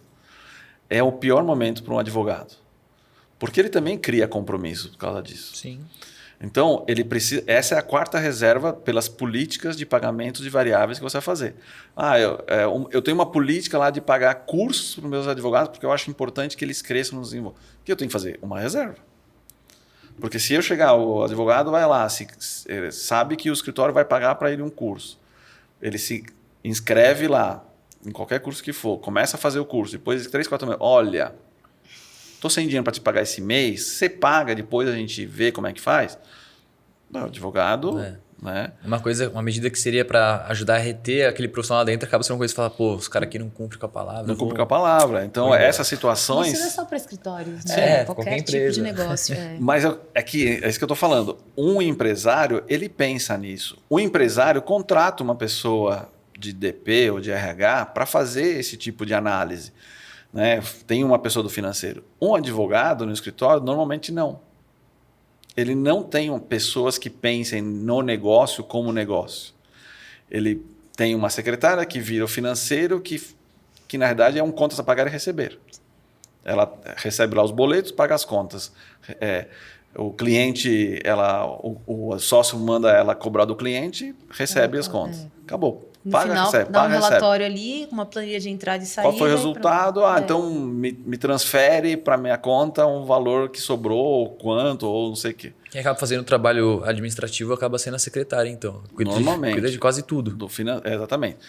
é o pior momento para um advogado. Porque ele também cria compromisso por causa disso. Sim. Então, ele precisa. Essa é a quarta reserva pelas políticas de pagamento de variáveis que você vai fazer. Eu tenho uma política lá de pagar cursos para os meus advogados porque eu acho importante que eles cresçam nos desenvolvam. O que eu tenho que fazer? Uma reserva. Porque se eu chegar, o advogado vai lá, ele sabe que o escritório vai pagar para ele um curso. Ele se inscreve lá, em qualquer curso que for, começa a fazer o curso, depois de 3, 4 meses, olha, estou sem dinheiro para te pagar esse mês, você paga, depois a gente vê como é que faz. Não, o advogado... Né? Uma medida que seria para ajudar a reter aquele profissional lá dentro, acaba sendo uma coisa que fala, pô, os caras aqui não cumprem com a palavra. Não cumprem com a palavra. Então, essas situações... Isso não é só para escritórios, né? Qualquer tipo de negócio. Mas é isso que eu estou falando. Um empresário, ele pensa nisso. O empresário contrata uma pessoa de DP ou de RH para fazer esse tipo de análise. Né? Tem uma pessoa do financeiro. Um advogado no escritório, normalmente não. Ele não tem pessoas que pensem no negócio como negócio. Ele tem uma secretária que vira o financeiro, que na verdade é um contas a pagar e receber. Ela recebe lá os boletos, paga as contas. O cliente, o sócio manda ela cobrar do cliente, recebe as contas. Acabou. No paga, final, recebe. dá paga, um relatório recebe. ali, uma planilha de entrada e saída. Qual foi o resultado? Então me transfere para minha conta um valor que sobrou, ou quanto, ou não sei o quê. Quem acaba fazendo o trabalho administrativo acaba sendo a secretária, então. Normalmente. Cuida de quase tudo. Exatamente.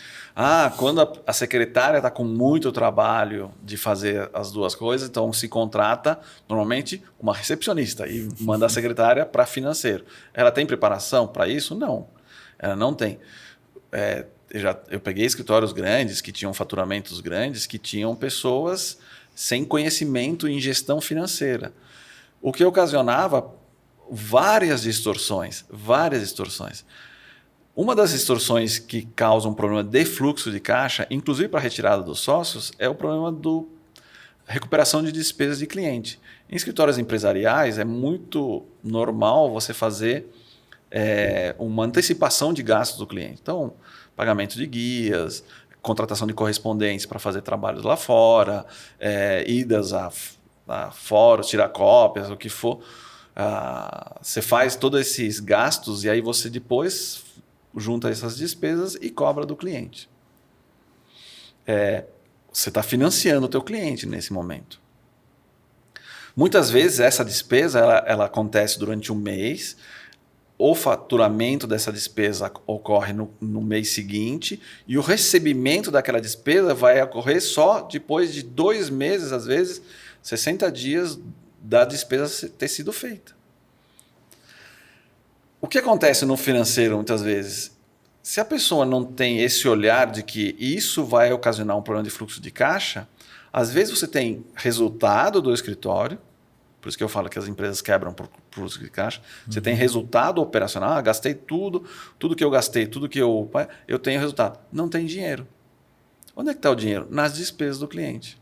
Quando a secretária está com muito trabalho de fazer as duas coisas, então se contrata, normalmente, uma recepcionista e manda a secretária para financeiro. Ela tem preparação para isso? Não. Ela não tem. Eu peguei escritórios grandes que tinham faturamentos grandes, que tinham pessoas sem conhecimento em gestão financeira. O que ocasionava várias distorções. Uma das distorções que causa um problema de fluxo de caixa, inclusive para a retirada dos sócios, é o problema da recuperação de despesas de cliente. Em escritórios empresariais, é muito normal você fazer uma antecipação de gastos do cliente. Então, pagamento de guias, contratação de correspondentes para fazer trabalhos lá fora, idas a fóruns, tirar cópias, o que for. Você faz todos esses gastos e aí você depois junta essas despesas e cobra do cliente. Você está financiando o teu cliente nesse momento. Muitas vezes essa despesa ela acontece durante um mês, o faturamento dessa despesa ocorre no mês seguinte e o recebimento daquela despesa vai ocorrer só depois de 2 meses, às vezes 60 dias da despesa ter sido feita. O que acontece no financeiro muitas vezes? Se a pessoa não tem esse olhar de que isso vai ocasionar um problema de fluxo de caixa, às vezes você tem resultado do escritório, por isso que eu falo que as empresas quebram por fluxo de caixa. Você tem resultado operacional, gastei tudo que eu gastei, tudo que eu tenho resultado. Não tem dinheiro. Onde é que está o dinheiro? Nas despesas do cliente.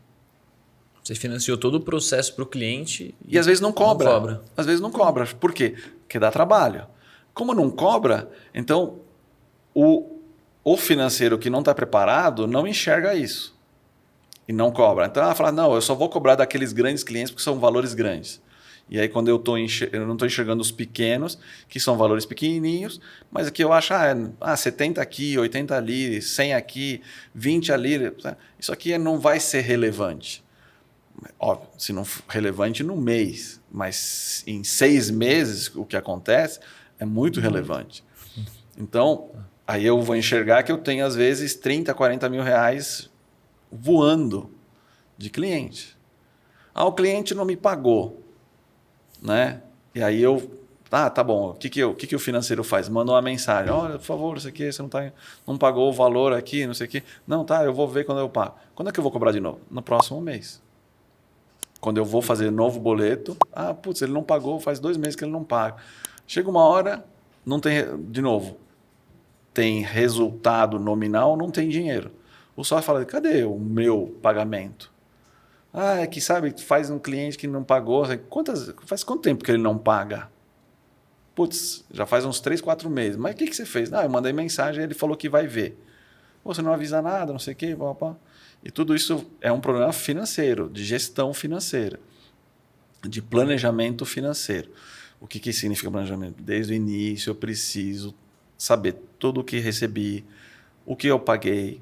Você financiou todo o processo para o cliente e às vezes não cobra. Às vezes não cobra. Por quê? Porque dá trabalho. Como não cobra, então o financeiro que não está preparado não enxerga isso. E não cobra. Então ela fala, não, eu só vou cobrar daqueles grandes clientes porque são valores grandes. E aí quando eu não estou enxergando os pequenos, que são valores pequenininhos, mas aqui eu acho, 70 aqui, 80 ali, 100 aqui, 20 ali, isso aqui não vai ser relevante. Óbvio, se não for relevante no mês, mas em 6 meses o que acontece É muito relevante. Então, aí eu vou enxergar que eu tenho, às vezes, 30, 40 mil reais voando de cliente. O cliente não me pagou, né? E aí tá bom, o que o financeiro faz? Manda uma mensagem, olha, por favor, isso aqui, você não pagou o valor aqui, não sei o quê. Não, tá, eu vou ver quando eu pago. Quando é que eu vou cobrar de novo? No próximo mês. Quando eu vou fazer novo boleto, ele não pagou, faz 2 meses que ele não paga. Chega uma hora, não tem, de novo, tem resultado nominal, não tem dinheiro. O sócio fala, cadê o meu pagamento? É que sabe, faz um cliente que não pagou, faz quanto tempo que ele não paga? Já faz uns 3, 4 meses. Mas o que você fez? Eu mandei mensagem, ele falou que vai ver. Você não avisa nada, não sei o quê, papá. E tudo isso é um problema financeiro, de gestão financeira, de planejamento financeiro. O que significa planejamento? Desde o início eu preciso saber tudo o que recebi, o que eu paguei.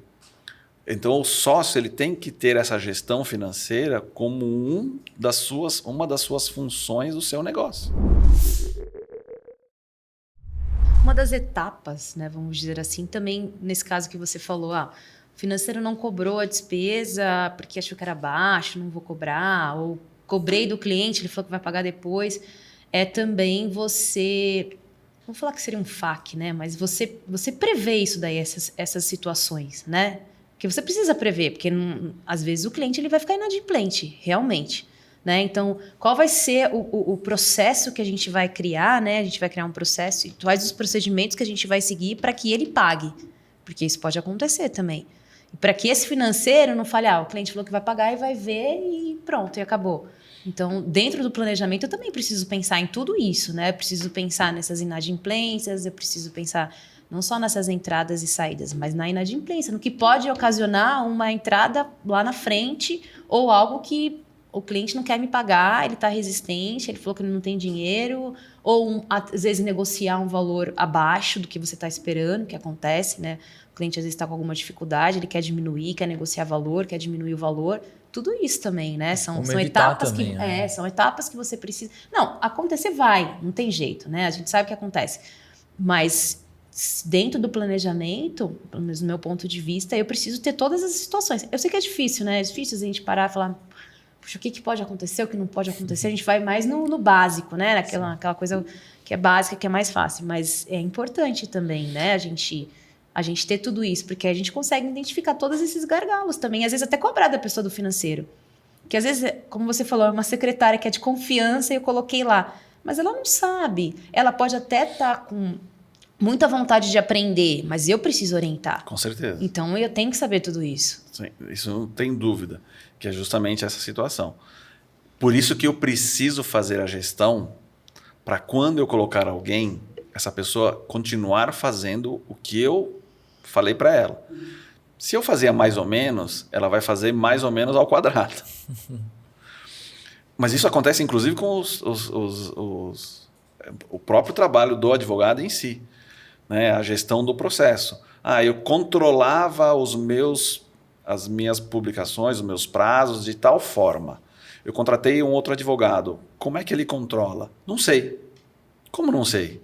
Então o sócio ele tem que ter essa gestão financeira como uma das suas funções do seu negócio. Uma das etapas, né, vamos dizer assim, também nesse caso que você falou, o financeiro não cobrou a despesa porque achou que era baixo, não vou cobrar, ou cobrei do cliente, ele falou que vai pagar depois. É também você, vamos falar que seria um FAQ, né? Mas você prevê isso daí, essas situações, né? Porque você precisa prever, porque às vezes o cliente ele vai ficar inadimplente, realmente. Né? Então, qual vai ser o processo que a gente vai criar, né? A gente vai criar um processo e quais os procedimentos que a gente vai seguir para que ele pague. Porque isso pode acontecer também. E para que esse financeiro não fale, o cliente falou que vai pagar e vai ver e pronto, e acabou. Então, dentro do planejamento, eu também preciso pensar em tudo isso, né? Eu preciso pensar nessas inadimplências, eu preciso pensar não só nessas entradas e saídas, mas na inadimplência, no que pode ocasionar uma entrada lá na frente ou algo que o cliente não quer me pagar, ele está resistente, ele falou que ele não tem dinheiro, ou às vezes negociar um valor abaixo do que você está esperando, que acontece, né? O cliente às vezes está com alguma dificuldade, ele quer diminuir, quer negociar valor, quer diminuir o valor. Tudo isso também, né? São etapas também, né? São etapas que você precisa. Não, acontecer vai, não tem jeito, né? A gente sabe o que acontece. Mas dentro do planejamento, pelo menos do meu ponto de vista, eu preciso ter todas as situações. Eu sei que é difícil, né? É difícil a gente parar e falar, puxa, o que pode acontecer, o que não pode acontecer? A gente vai mais no básico, né? Aquela coisa que é básica, que é mais fácil. Mas é importante também, né? A gente ter tudo isso, porque a gente consegue identificar todos esses gargalos também. Às vezes até cobrar da pessoa do financeiro. Que às vezes, como você falou, é uma secretária que é de confiança e eu coloquei lá. Mas ela não sabe. Ela pode até estar com muita vontade de aprender, mas eu preciso orientar. Com certeza. Então eu tenho que saber tudo isso. Sim, isso não tem dúvida, que é justamente essa situação. Por isso que eu preciso fazer a gestão para quando eu colocar alguém, essa pessoa continuar fazendo o que eu falei para ela. Se eu fazia mais ou menos, ela vai fazer mais ou menos ao quadrado. Mas isso acontece inclusive com o próprio trabalho do advogado em si, né? A gestão do processo. Eu controlava as minhas publicações, os meus prazos de tal forma. Eu contratei um outro advogado. Como é que ele controla? Não sei. Como não sei?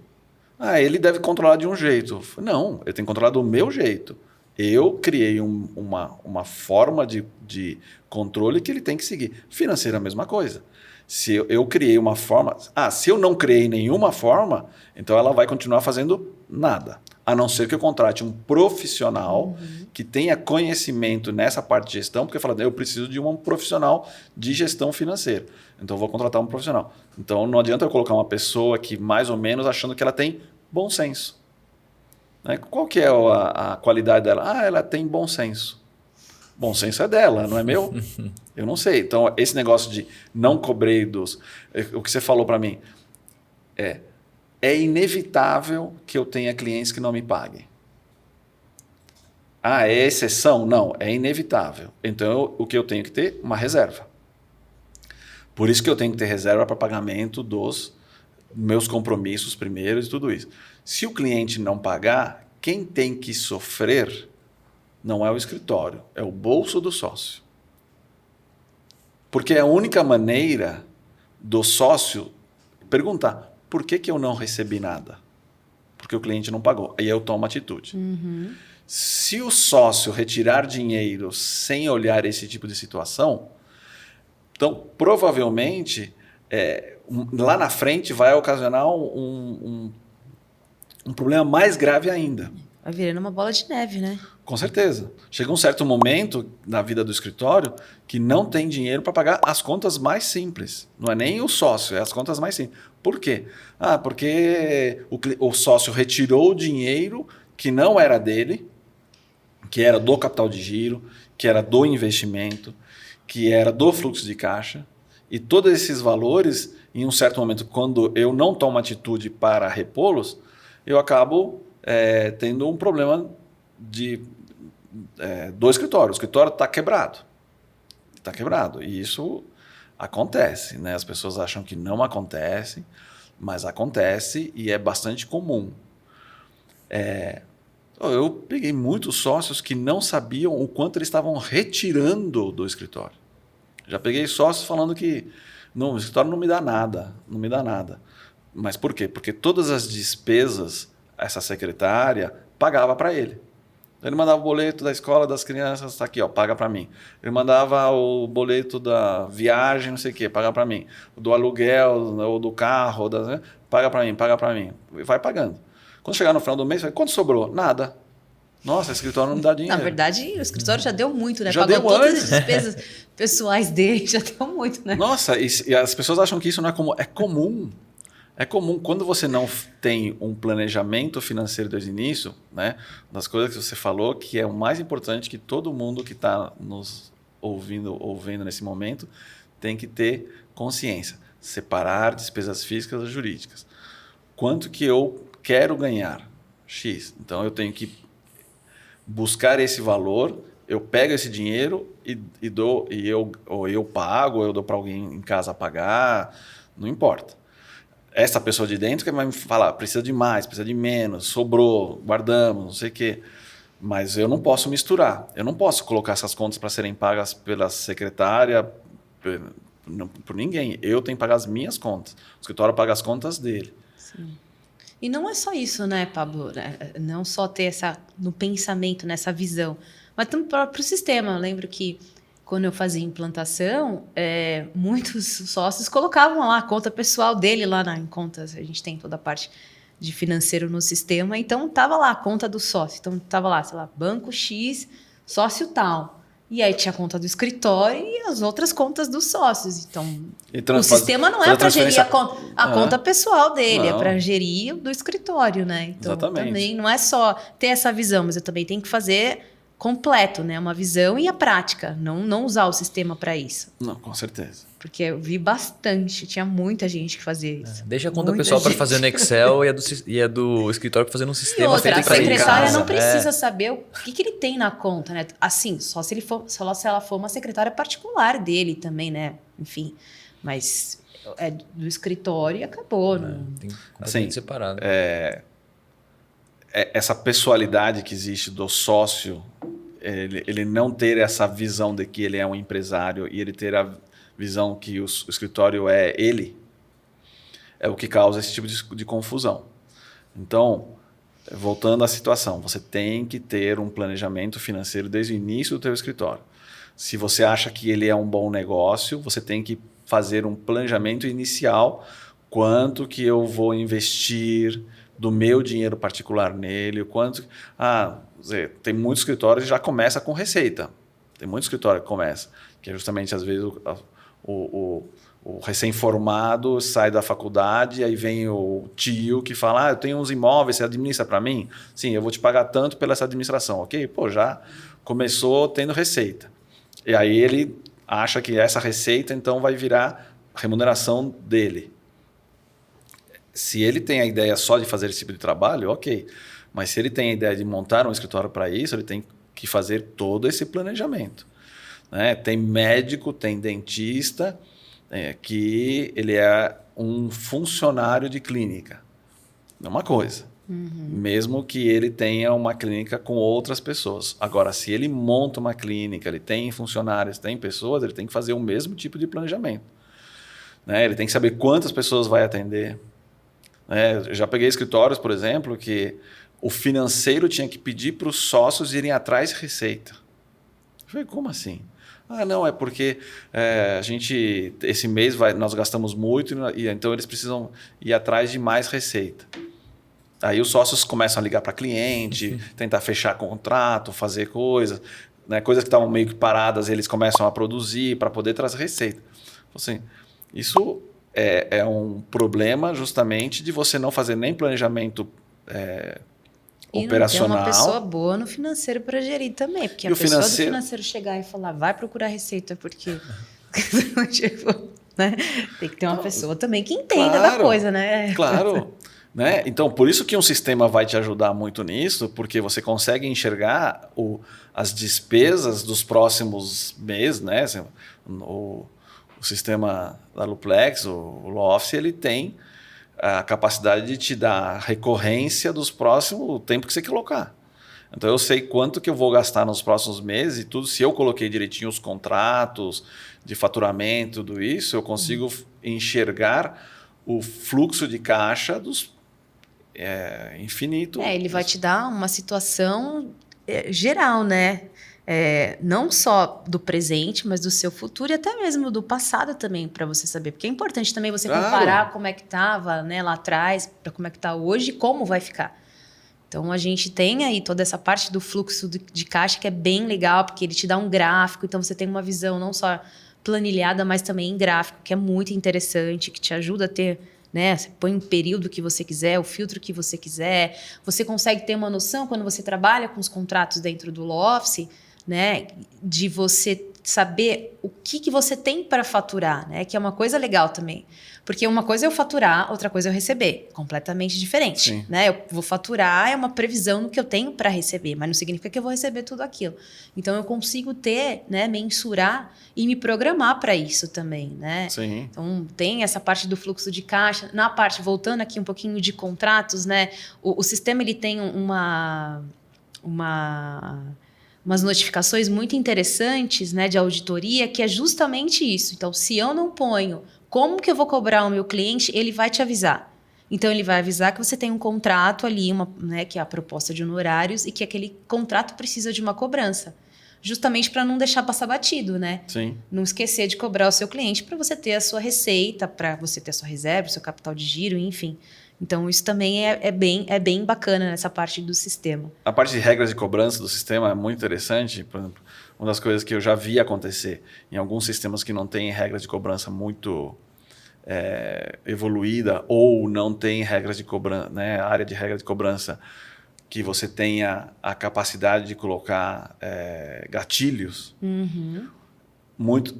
Ele deve controlar de um jeito. Não, ele tem que controlar do meu jeito. Eu criei uma forma de controle que ele tem que seguir. Financeiro é a mesma coisa. Se eu criei uma forma... se eu não criei nenhuma forma, então ela vai continuar fazendo nada. A não ser que eu contrate um profissional que tenha conhecimento nessa parte de gestão, porque eu preciso de um profissional de gestão financeira. Então eu vou contratar um profissional. Então não adianta eu colocar uma pessoa que mais ou menos achando que ela tem bom senso. Né? Qual que é a qualidade dela? Ela tem bom senso. Bom senso é dela, não é meu? Eu não sei. Então, esse negócio de não cobrei o que você falou para mim é inevitável que eu tenha clientes que não me paguem. É exceção? Não, é inevitável. Então, o que eu tenho que ter? Uma reserva. Por isso que eu tenho que ter reserva para pagamento dos meus compromissos primeiros e tudo isso. Se o cliente não pagar, quem tem que sofrer não é o escritório, é o bolso do sócio. Porque é a única maneira do sócio perguntar, por que eu não recebi nada? porque o cliente não pagou. Aí eu tomo atitude. Se o sócio retirar dinheiro sem olhar esse tipo de situação, então provavelmente lá na frente vai ocasionar um problema mais grave ainda. Vai virando uma bola de neve, né? Com certeza. Chega um certo momento na vida do escritório que não tem dinheiro para pagar as contas mais simples. Não é nem o sócio, é as contas mais simples. Por quê? Porque o sócio retirou o dinheiro que não era dele, que era do capital de giro, que era do investimento, que era do fluxo de caixa. E todos esses valores, em um certo momento, quando eu não tomo atitude para repô-los, eu acabo tendo um problema do escritório. O escritório está quebrado. Está quebrado. E isso acontece, né? As pessoas acham que não acontece, mas acontece e é bastante comum. Eu peguei muitos sócios que não sabiam o quanto eles estavam retirando do escritório. Já peguei sócios falando que o escritório não me dá nada, não me dá nada. Mas por quê? Porque todas as despesas, essa secretária pagava para ele. Ele mandava o boleto da escola das crianças, está aqui, ó, paga para mim. Ele mandava o boleto da viagem, não sei o quê, paga para mim. Do aluguel, ou do carro, paga para mim, paga para mim. E vai pagando. Quando chegar no final do mês, quanto sobrou? Nada. Nossa, o escritório não me dá dinheiro. Na verdade, o escritório já deu muito, né? Já Pagou deu todas antes. as despesas pessoais dele, já deu muito, né? Nossa, e as pessoas acham que isso não é comum. É comum. É comum. Quando você não tem um planejamento financeiro desde o início, né? Uma das coisas que você falou, que é o mais importante que todo mundo que está nos ouvindo nesse momento tem que ter consciência. Separar despesas físicas e jurídicas. Quanto que eu quero ganhar? X. Então, eu tenho que buscar esse valor, eu pego esse dinheiro e dou, ou eu pago, ou eu dou para alguém em casa pagar, não importa. Essa pessoa de dentro que vai me falar, precisa de mais, precisa de menos, sobrou, guardamos, não sei o quê. Mas eu não posso misturar. Eu não posso colocar essas contas para serem pagas pela secretária, por ninguém. Eu tenho que pagar as minhas contas. O escritório paga as contas dele. Sim. E não é só isso, né, Pablo? Não só ter no pensamento, nessa visão, mas também para o sistema. Eu lembro que quando eu fazia implantação, muitos sócios colocavam lá a conta pessoal dele lá em contas. A gente tem toda a parte de financeiro no sistema. Então, estava lá a conta do sócio. Então, estava lá, sei lá, banco X, sócio tal. E aí tinha a conta do escritório e as outras contas dos sócios. Então, o sistema não é para gerir a conta pessoal dele, é para gerir do escritório, né? Então, exatamente. Também não é só ter essa visão, mas eu também tenho que fazer completo, né? Uma visão e a prática, não usar o sistema para isso. Não, com certeza. Porque eu vi bastante, tinha muita gente que fazia isso. Deixa a conta pessoal para fazer no Excel e a do escritório para fazer no sistema. E outra, a feito secretária não precisa saber o que ele tem na conta, né? Assim, só se ela for uma secretária particular dele também, né? Enfim, mas é do escritório e acabou. Tem assim, separado. Essa pessoalidade que existe do sócio, ele não ter essa visão de que ele é um empresário e ele ter a visão que o escritório é ele, é o que causa esse tipo de confusão. Então, voltando à situação, você tem que ter um planejamento financeiro desde o início do teu escritório. Se você acha que ele é um bom negócio, você tem que fazer um planejamento inicial, quanto que eu vou investir do meu dinheiro particular nele, quanto... tem muitos escritórios que já começa com receita. Tem muito escritório que começa, que é justamente, às vezes, o recém-formado sai da faculdade, aí vem o tio que fala, eu tenho uns imóveis, você administra para mim? Sim, eu vou te pagar tanto pela essa administração, ok? Pô, já começou tendo receita. E aí ele acha que essa receita, então, vai virar remuneração dele. Se ele tem a ideia só de fazer esse tipo de trabalho, ok. Mas se ele tem a ideia de montar um escritório para isso, ele tem que fazer todo esse planejamento. Né? Tem médico, tem dentista, que ele é um funcionário de clínica. É uma coisa. Mesmo que ele tenha uma clínica com outras pessoas. Agora, se ele monta uma clínica, ele tem funcionários, tem pessoas, ele tem que fazer o mesmo tipo de planejamento. Né? Ele tem que saber quantas pessoas vai atender. Eu já peguei escritórios, por exemplo, que o financeiro tinha que pedir para os sócios irem atrás de receita. Eu falei, como assim? Ah, não, é porque a gente, esse mês nós gastamos muito e então eles precisam ir atrás de mais receita. Aí os sócios começam a ligar para cliente, tentar fechar contrato, fazer coisas, né? Coisas que estavam meio que paradas, eles começam a produzir para poder trazer receita. Assim, isso é um problema justamente de você não fazer nem planejamento operacional. E não ter uma pessoa boa no financeiro para gerir também. Porque a pessoa do financeiro chegar e falar, vai procurar receita, porque... tipo, né? Tem que ter uma pessoa também que entenda da coisa, né? Claro. Né? Então, por isso que um sistema vai te ajudar muito nisso, porque você consegue enxergar as despesas dos próximos meses, né? O sistema da Luplex, o LawOffice, ele tem a capacidade de te dar recorrência dos próximos, o tempo que você colocar. Então, eu sei quanto que eu vou gastar nos próximos meses e tudo. Se eu coloquei direitinho os contratos de faturamento, tudo isso, eu consigo enxergar o fluxo de caixa dos infinito. Ele vai te dar uma situação geral, né? Não só do presente, mas do seu futuro e até mesmo do passado também, para você saber. Porque é importante também você comparar como é que estava, né, lá atrás, para como é que está hoje e como vai ficar. Então, a gente tem aí toda essa parte do fluxo de caixa que é bem legal, porque ele te dá um gráfico, então você tem uma visão não só planilhada, mas também em gráfico, que é muito interessante, que te ajuda a ter... Né? Você põe o período que você quiser, o filtro que você quiser. Você consegue ter uma noção, quando você trabalha com os contratos dentro do LawOffice, né? De você saber o que você tem para faturar, né? Que é uma coisa legal também. Porque uma coisa é eu faturar, outra coisa é eu receber. Completamente diferente. Né? Eu vou faturar, é uma previsão do que eu tenho para receber, mas não significa que eu vou receber tudo aquilo. Então, eu consigo ter, né, mensurar e me programar para isso também. Né? Sim. Então, tem essa parte do fluxo de caixa. Na parte, voltando aqui um pouquinho de contratos, né? O sistema ele tem umas notificações muito interessantes, né, de auditoria, que é justamente isso. Então, se eu não ponho como que eu vou cobrar o meu cliente, ele vai te avisar. Então, ele vai avisar que você tem um contrato ali, né, que é a proposta de honorários, e que aquele contrato precisa de uma cobrança. Justamente para não deixar passar batido, né? Sim. Não esquecer de cobrar o seu cliente para você ter a sua receita, para você ter a sua reserva, o seu capital de giro, enfim. Então, isso também é bem bacana nessa parte do sistema. A parte de regras de cobrança do sistema é muito interessante. Por exemplo, uma das coisas que eu já vi acontecer em alguns sistemas que não têm regras de cobrança muito evoluída ou não tem regras de cobrança, né, área de regra de cobrança que você tenha a capacidade de colocar gatilhos.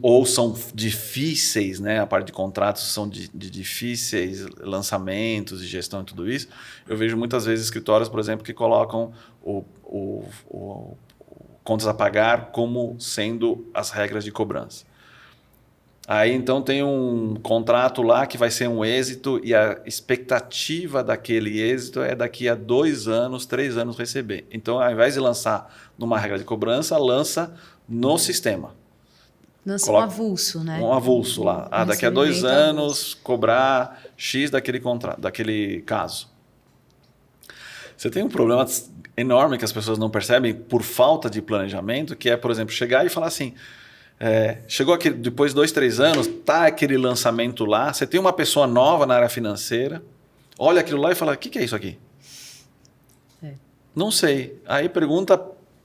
Ou são difíceis, né? A parte de contratos são de difíceis lançamentos e gestão e tudo isso. Eu vejo muitas vezes escritórios, por exemplo, que colocam o contas a pagar como sendo as regras de cobrança. Aí, então, tem um contrato lá que vai ser um êxito e a expectativa daquele êxito é daqui a 2 anos, 3 anos receber. Então, ao invés de lançar numa regra de cobrança, lança no sistema. Lança um avulso, né? Um avulso lá. Daqui a 2 anos, cobrar X daquele contrato, daquele caso. Você tem um problema enorme que as pessoas não percebem por falta de planejamento, que é, por exemplo, chegar e falar assim, chegou aqui, depois de 2, 3 anos, tá aquele lançamento lá, você tem uma pessoa nova na área financeira, olha aquilo lá e fala, o que é isso aqui? Não sei. Aí pergunta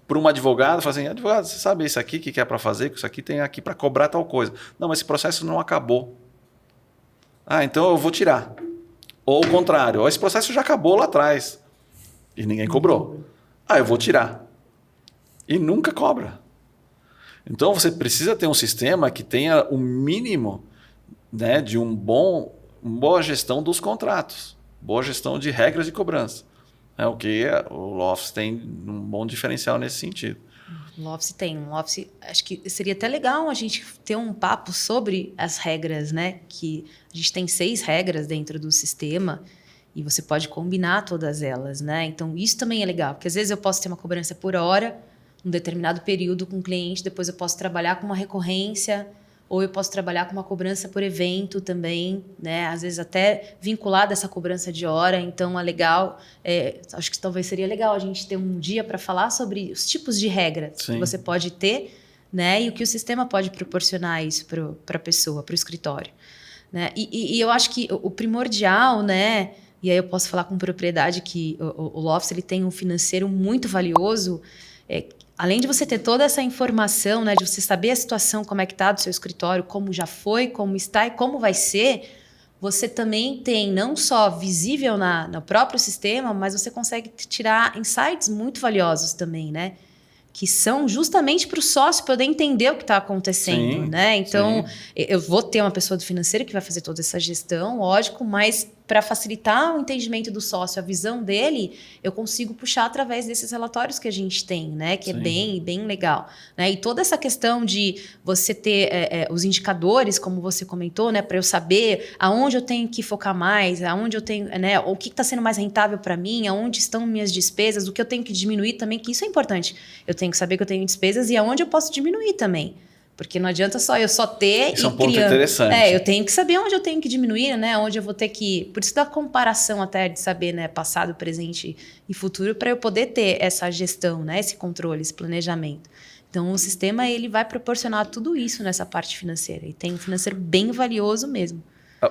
para um advogado, fala assim, advogado, você sabe isso aqui, o que é para fazer? Isso aqui tem aqui para cobrar tal coisa. Não, mas esse processo não acabou. Então eu vou tirar. Ou o contrário, esse processo já acabou lá atrás e ninguém cobrou. Eu vou tirar. E nunca cobra. Então você precisa ter um sistema que tenha o mínimo, né, de boa gestão dos contratos, boa gestão de regras de cobrança. O que o LawOffice tem um bom diferencial nesse sentido. O LawOffice tem. O LawOffice, acho que seria até legal a gente ter um papo sobre as regras, né? Que a gente tem 6 regras dentro do sistema e você pode combinar todas elas, né? Então, isso também é legal, porque às vezes eu posso ter uma cobrança por hora, um determinado período com o cliente, depois eu posso trabalhar com uma recorrência ou eu posso trabalhar com uma cobrança por evento também, né? Às vezes até vinculada a essa cobrança de hora. Então, é legal. Acho que talvez seria legal a gente ter um dia para falar sobre os tipos de regras que você pode ter, né? E o que o sistema pode proporcionar isso para a pessoa, para o escritório. Né? E eu acho que o primordial, né? E aí eu posso falar com propriedade que o Lofts ele tem um financeiro muito valioso. Além de você ter toda essa informação, né, de você saber a situação, como é que está do seu escritório, como já foi, como está e como vai ser, você também tem não só visível no próprio sistema, mas você consegue tirar insights muito valiosos também, né? Que são justamente para o sócio poder entender o que está acontecendo, né? Então, eu vou ter uma pessoa do financeiro que vai fazer toda essa gestão, lógico, mas para facilitar o entendimento do sócio, a visão dele, eu consigo puxar através desses relatórios que a gente tem, né? Que é bem legal. Né? E toda essa questão de você ter os indicadores, como você comentou, né? Para eu saber aonde eu tenho que focar mais, aonde eu tenho, né? O que está sendo mais rentável para mim, aonde estão minhas despesas, o que eu tenho que diminuir também, que isso é importante. Eu tenho que saber que eu tenho despesas e aonde eu posso diminuir também. Porque não adianta eu só ter isso é um ponto interessante. Eu tenho que saber onde eu tenho que diminuir, né? Onde eu vou ter que... Por isso da comparação até de saber, né? Passado, presente e futuro, para eu poder ter essa gestão, né? Esse controle, esse planejamento. Então, o sistema ele vai proporcionar tudo isso nessa parte financeira. E tem um financeiro bem valioso mesmo.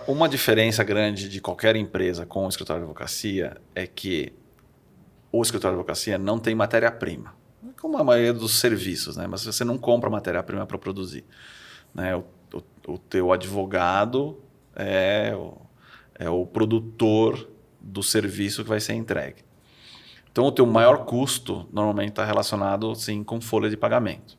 Uma diferença grande de qualquer empresa com o escritório de advocacia é que o escritório de advocacia não tem matéria-prima. Como a maioria dos serviços, né? Mas você não compra matéria-prima para produzir. Né? O teu advogado é o produtor do serviço que vai ser entregue. Então, o teu maior custo normalmente está relacionado sim, com folha de pagamento.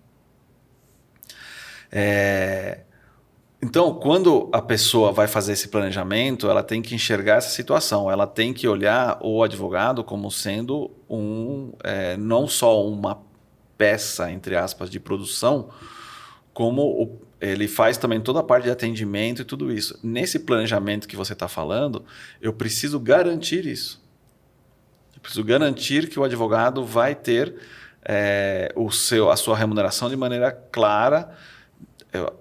Então, quando a pessoa vai fazer esse planejamento, ela tem que enxergar essa situação. Ela tem que olhar o advogado como sendo não só uma peça, entre aspas, de produção, como ele faz também toda a parte de atendimento e tudo isso. Nesse planejamento que você está falando, eu preciso garantir isso. Eu preciso garantir que o advogado vai ter a sua remuneração de maneira clara,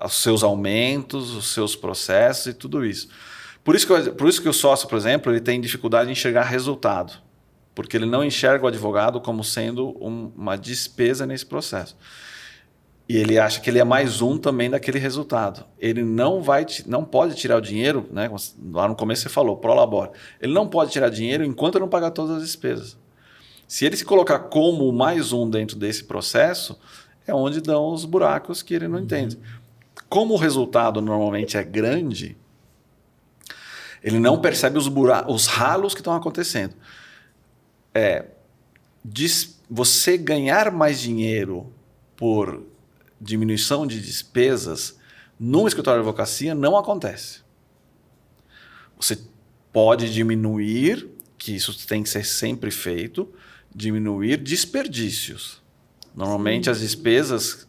os seus aumentos, os seus processos e tudo isso. Por isso que o sócio, por exemplo, ele tem dificuldade em enxergar resultado. Porque ele não enxerga o advogado como sendo uma despesa nesse processo. E ele acha que ele é mais um também daquele resultado. Ele não pode tirar o dinheiro, né? Lá no começo você falou, prolabora. Ele não pode tirar dinheiro enquanto ele não pagar todas as despesas. Se ele se colocar como mais um dentro desse processo, é onde dão os buracos que ele não entende. Como o resultado normalmente é grande, ele não percebe os ralos que estão acontecendo. Você ganhar mais dinheiro por diminuição de despesas num escritório de advocacia não acontece. Você pode diminuir, que isso tem que ser sempre feito, diminuir desperdícios. Normalmente as despesas,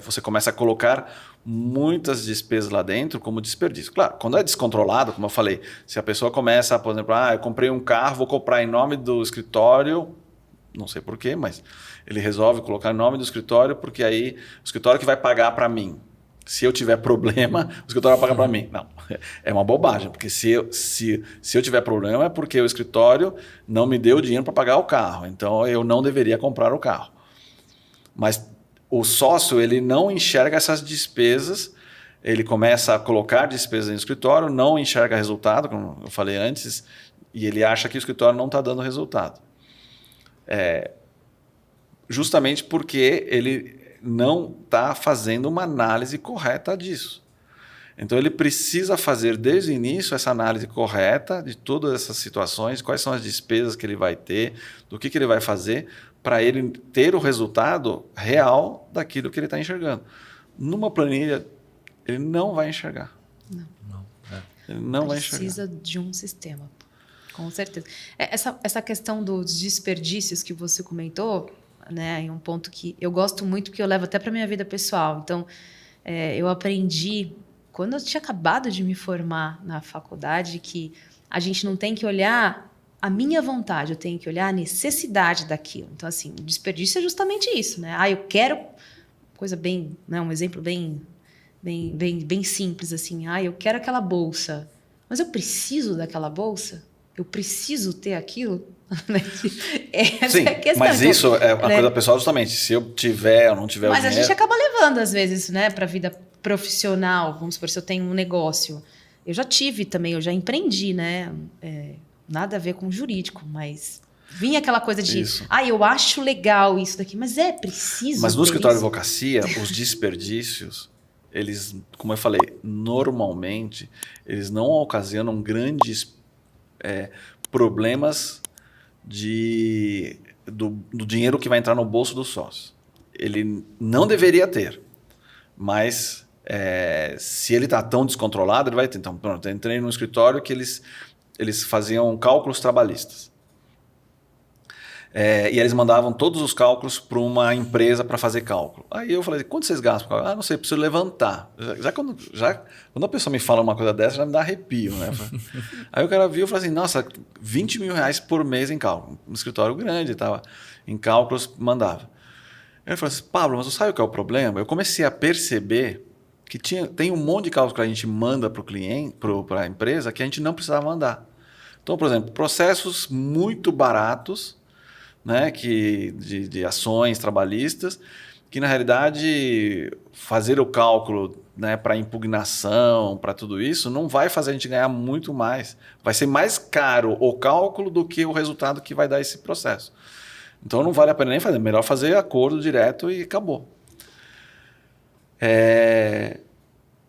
você começa a colocar muitas despesas lá dentro como desperdício. Claro, quando é descontrolado, como eu falei, se a pessoa começa, por exemplo, eu comprei um carro, vou comprar em nome do escritório, não sei porquê, mas ele resolve colocar em nome do escritório porque aí o escritório que vai pagar para mim. Se eu tiver problema, o escritório vai pagar para mim. Não, é uma bobagem, porque se eu tiver problema é porque o escritório não me deu dinheiro para pagar o carro, então eu não deveria comprar o carro. Mas o sócio ele não enxerga essas despesas, ele começa a colocar despesas no escritório, não enxerga resultado, como eu falei antes, e ele acha que o escritório não está dando resultado. Justamente porque ele não está fazendo uma análise correta disso. Então ele precisa fazer desde o início essa análise correta de todas essas situações, quais são as despesas que ele vai ter, do que ele vai fazer, para ele ter o resultado real daquilo que ele está enxergando. Numa planilha, ele não vai enxergar. Ele não vai enxergar. Precisa de um sistema, com certeza. Essa questão dos desperdícios que você comentou, né, é um ponto que eu gosto muito, que eu levo até para a minha vida pessoal. Então, eu aprendi, quando eu tinha acabado de me formar na faculdade, que a gente não tem que olhar a minha vontade, eu tenho que olhar a necessidade daquilo. Então, assim, o desperdício é justamente isso, né? Eu quero coisa bem, né, um exemplo bem bem simples, assim. Ah, eu quero aquela bolsa. Mas eu preciso daquela bolsa? Eu preciso ter aquilo? Essa Sim, é a questão. mas Então, isso é uma né? coisa pessoal justamente. Se eu tiver ou não tiver o Mas a dinheiro... gente acaba levando, às vezes, né, para a vida profissional. Vamos supor, se eu tenho um negócio. Eu já tive também, eu já empreendi, né? Nada a ver com jurídico, mas vinha aquela coisa de, Isso. eu acho legal isso daqui, mas é preciso. Mas no ter escritório de isso? advocacia, os desperdícios, eles, como eu falei, normalmente, eles não ocasionam grandes problemas do dinheiro que vai entrar no bolso do sócio. Ele não deveria ter, mas se ele está tão descontrolado, ele vai ter. Então, pronto, eu entrei num escritório que eles faziam cálculos trabalhistas. E eles mandavam todos os cálculos para uma empresa para fazer cálculo. Aí eu falei, quanto vocês gastam? Ah, não sei, preciso levantar. Quando a pessoa me fala uma coisa dessa, já me dá arrepio, né? Aí o cara viu e falou assim, nossa, 20 mil reais por mês em cálculo. Um escritório grande, estava em cálculos, mandava. Ele falou assim, Pablo, mas você sabe o que é o problema? Eu comecei a perceber que tem um monte de cálculos que a gente manda para o cliente, para a empresa, que a gente não precisava mandar. Então, por exemplo, processos muito baratos, né, de ações trabalhistas, que na realidade fazer o cálculo, né, para impugnação, para tudo isso, não vai fazer a gente ganhar muito mais. Vai ser mais caro o cálculo do que o resultado que vai dar esse processo. Então não vale a pena nem fazer, melhor fazer acordo direto e acabou.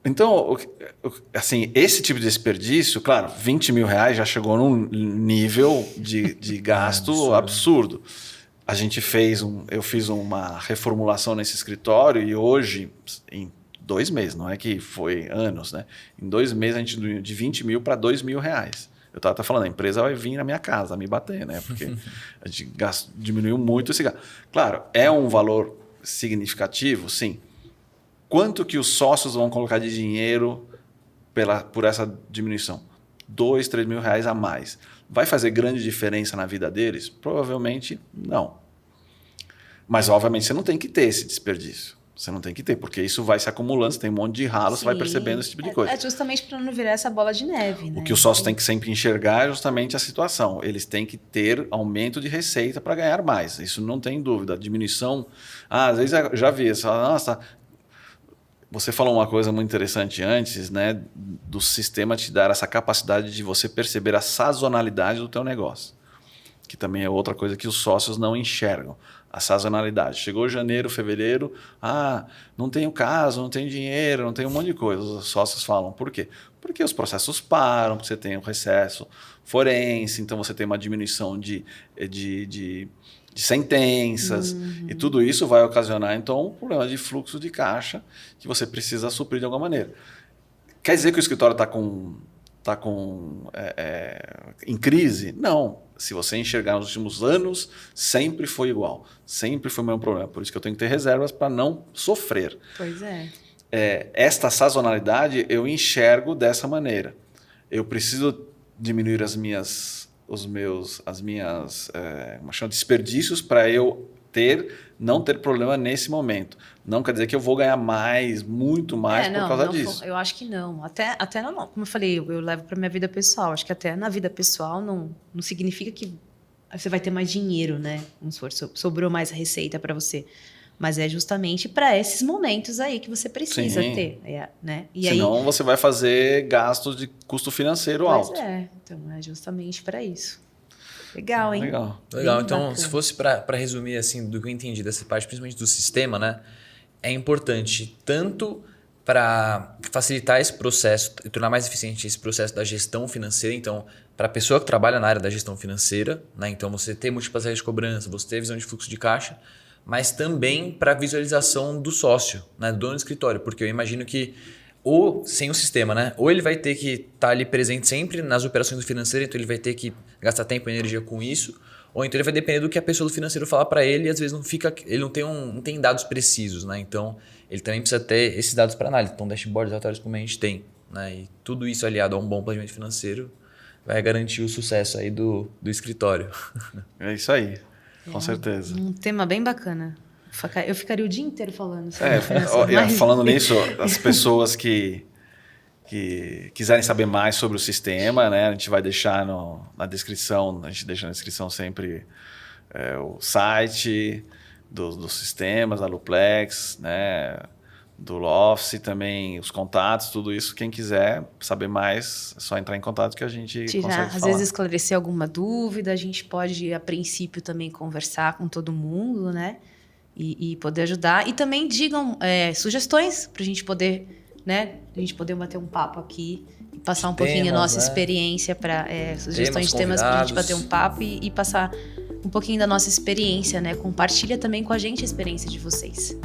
Então, assim, esse tipo de desperdício, claro, 20 mil reais já chegou num nível de gasto absurdo. Eu fiz uma reformulação nesse escritório e hoje, em 2 meses, não é que foi anos, né? Em 2 meses a gente diminuiu de 20 mil para 2 mil reais. Eu estava até falando, a empresa vai vir na minha casa me bater, né? Porque a gente diminuiu muito esse gasto. Claro, é um valor significativo, sim. Quanto que os sócios vão colocar de dinheiro por essa diminuição? 2, 3 mil reais a mais. Vai fazer grande diferença na vida deles? Provavelmente não. Mas, obviamente, você não tem que ter esse desperdício. Você não tem que ter, porque isso vai se acumulando, você tem um monte de ralo, você vai percebendo esse tipo de coisa. É justamente para não virar essa bola de neve. O que os sócios têm que sempre enxergar é justamente a situação. Eles têm que ter aumento de receita para ganhar mais. Isso não tem dúvida. A diminuição... às vezes eu já vi, você fala, nossa... Você falou uma coisa muito interessante antes, né, do sistema te dar essa capacidade de você perceber a sazonalidade do teu negócio, que também é outra coisa que os sócios não enxergam, a sazonalidade. Chegou janeiro, fevereiro, não tenho casa, não tenho dinheiro, não tenho um monte de coisa. Os sócios falam, por quê? Porque os processos param, porque você tem um recesso forense, então você tem uma diminuição de sentenças, e tudo isso vai ocasionar, então, um problema de fluxo de caixa que você precisa suprir de alguma maneira. Quer dizer que o escritório está em crise? Não. Se você enxergar nos últimos anos, sempre foi igual. Sempre foi o mesmo problema. Por isso que eu tenho que ter reservas para não sofrer. Pois é. Esta sazonalidade eu enxergo dessa maneira. Eu preciso diminuir as minhas desperdícios para eu não ter problema nesse momento. Não quer dizer que eu vou ganhar muito mais por causa disso. Eu acho que não. Até não, como eu falei, eu levo para minha vida pessoal. Acho que até na vida pessoal não significa que você vai ter mais dinheiro, né? Vamos supor, sobrou mais receita para você. Mas é justamente para esses momentos aí que você precisa ter. Né? Senão você vai fazer gastos de custo financeiro alto. Pois é. Então é justamente para isso. Legal, hein? Legal. Bem Então, bacana. se fosse para resumir assim, do que eu entendi dessa parte, principalmente do sistema, né? É importante tanto para facilitar esse processo e tornar mais eficiente esse processo da gestão financeira. Então, para a pessoa que trabalha na área da gestão financeira, né? Então, você ter múltiplas regras de cobrança, você ter visão de fluxo de caixa, mas também para a visualização do sócio, né? Do dono do escritório. Porque eu imagino que, ou sem o sistema, né? Ou ele vai ter que estar ali presente sempre nas operações do financeiro, então ele vai ter que gastar tempo e energia com isso, ou então ele vai depender do que a pessoa do financeiro falar para ele e às vezes ele não tem dados precisos, né? Então ele também precisa ter esses dados para análise. Então dashboards, relatórios como a gente tem, né? E tudo isso aliado a um bom planejamento financeiro vai garantir o sucesso aí do escritório. É isso aí, com certeza. Um tema bem bacana. Eu ficaria o dia inteiro falando sobre finanças, mas... Falando nisso, as pessoas que quiserem saber mais sobre o sistema, né, a gente vai deixar na descrição, a gente deixa na descrição sempre o site dos sistemas, da Luplex, né, do Lofce também, os contatos, tudo isso. Quem quiser saber mais, é só entrar em contato que a gente consegue falar. Às vezes esclarecer alguma dúvida, a gente pode, a princípio, também conversar com todo mundo, né? E poder ajudar. E também digam sugestões para a gente poder, né? A gente poder bater um papo aqui e passar um pouquinho a nossa experiência para sugestões de temas para a gente bater um papo e passar um pouquinho da nossa experiência, né? Compartilha também com a gente a experiência de vocês.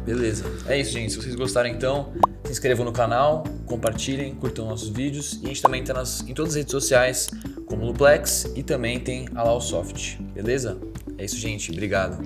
Beleza. É isso, gente. Se vocês gostaram, então, se inscrevam no canal, compartilhem, curtam nossos vídeos. E a gente também está em todas as redes sociais, como Luplex, e também tem a Lausoft. Beleza? É isso, gente. Obrigado.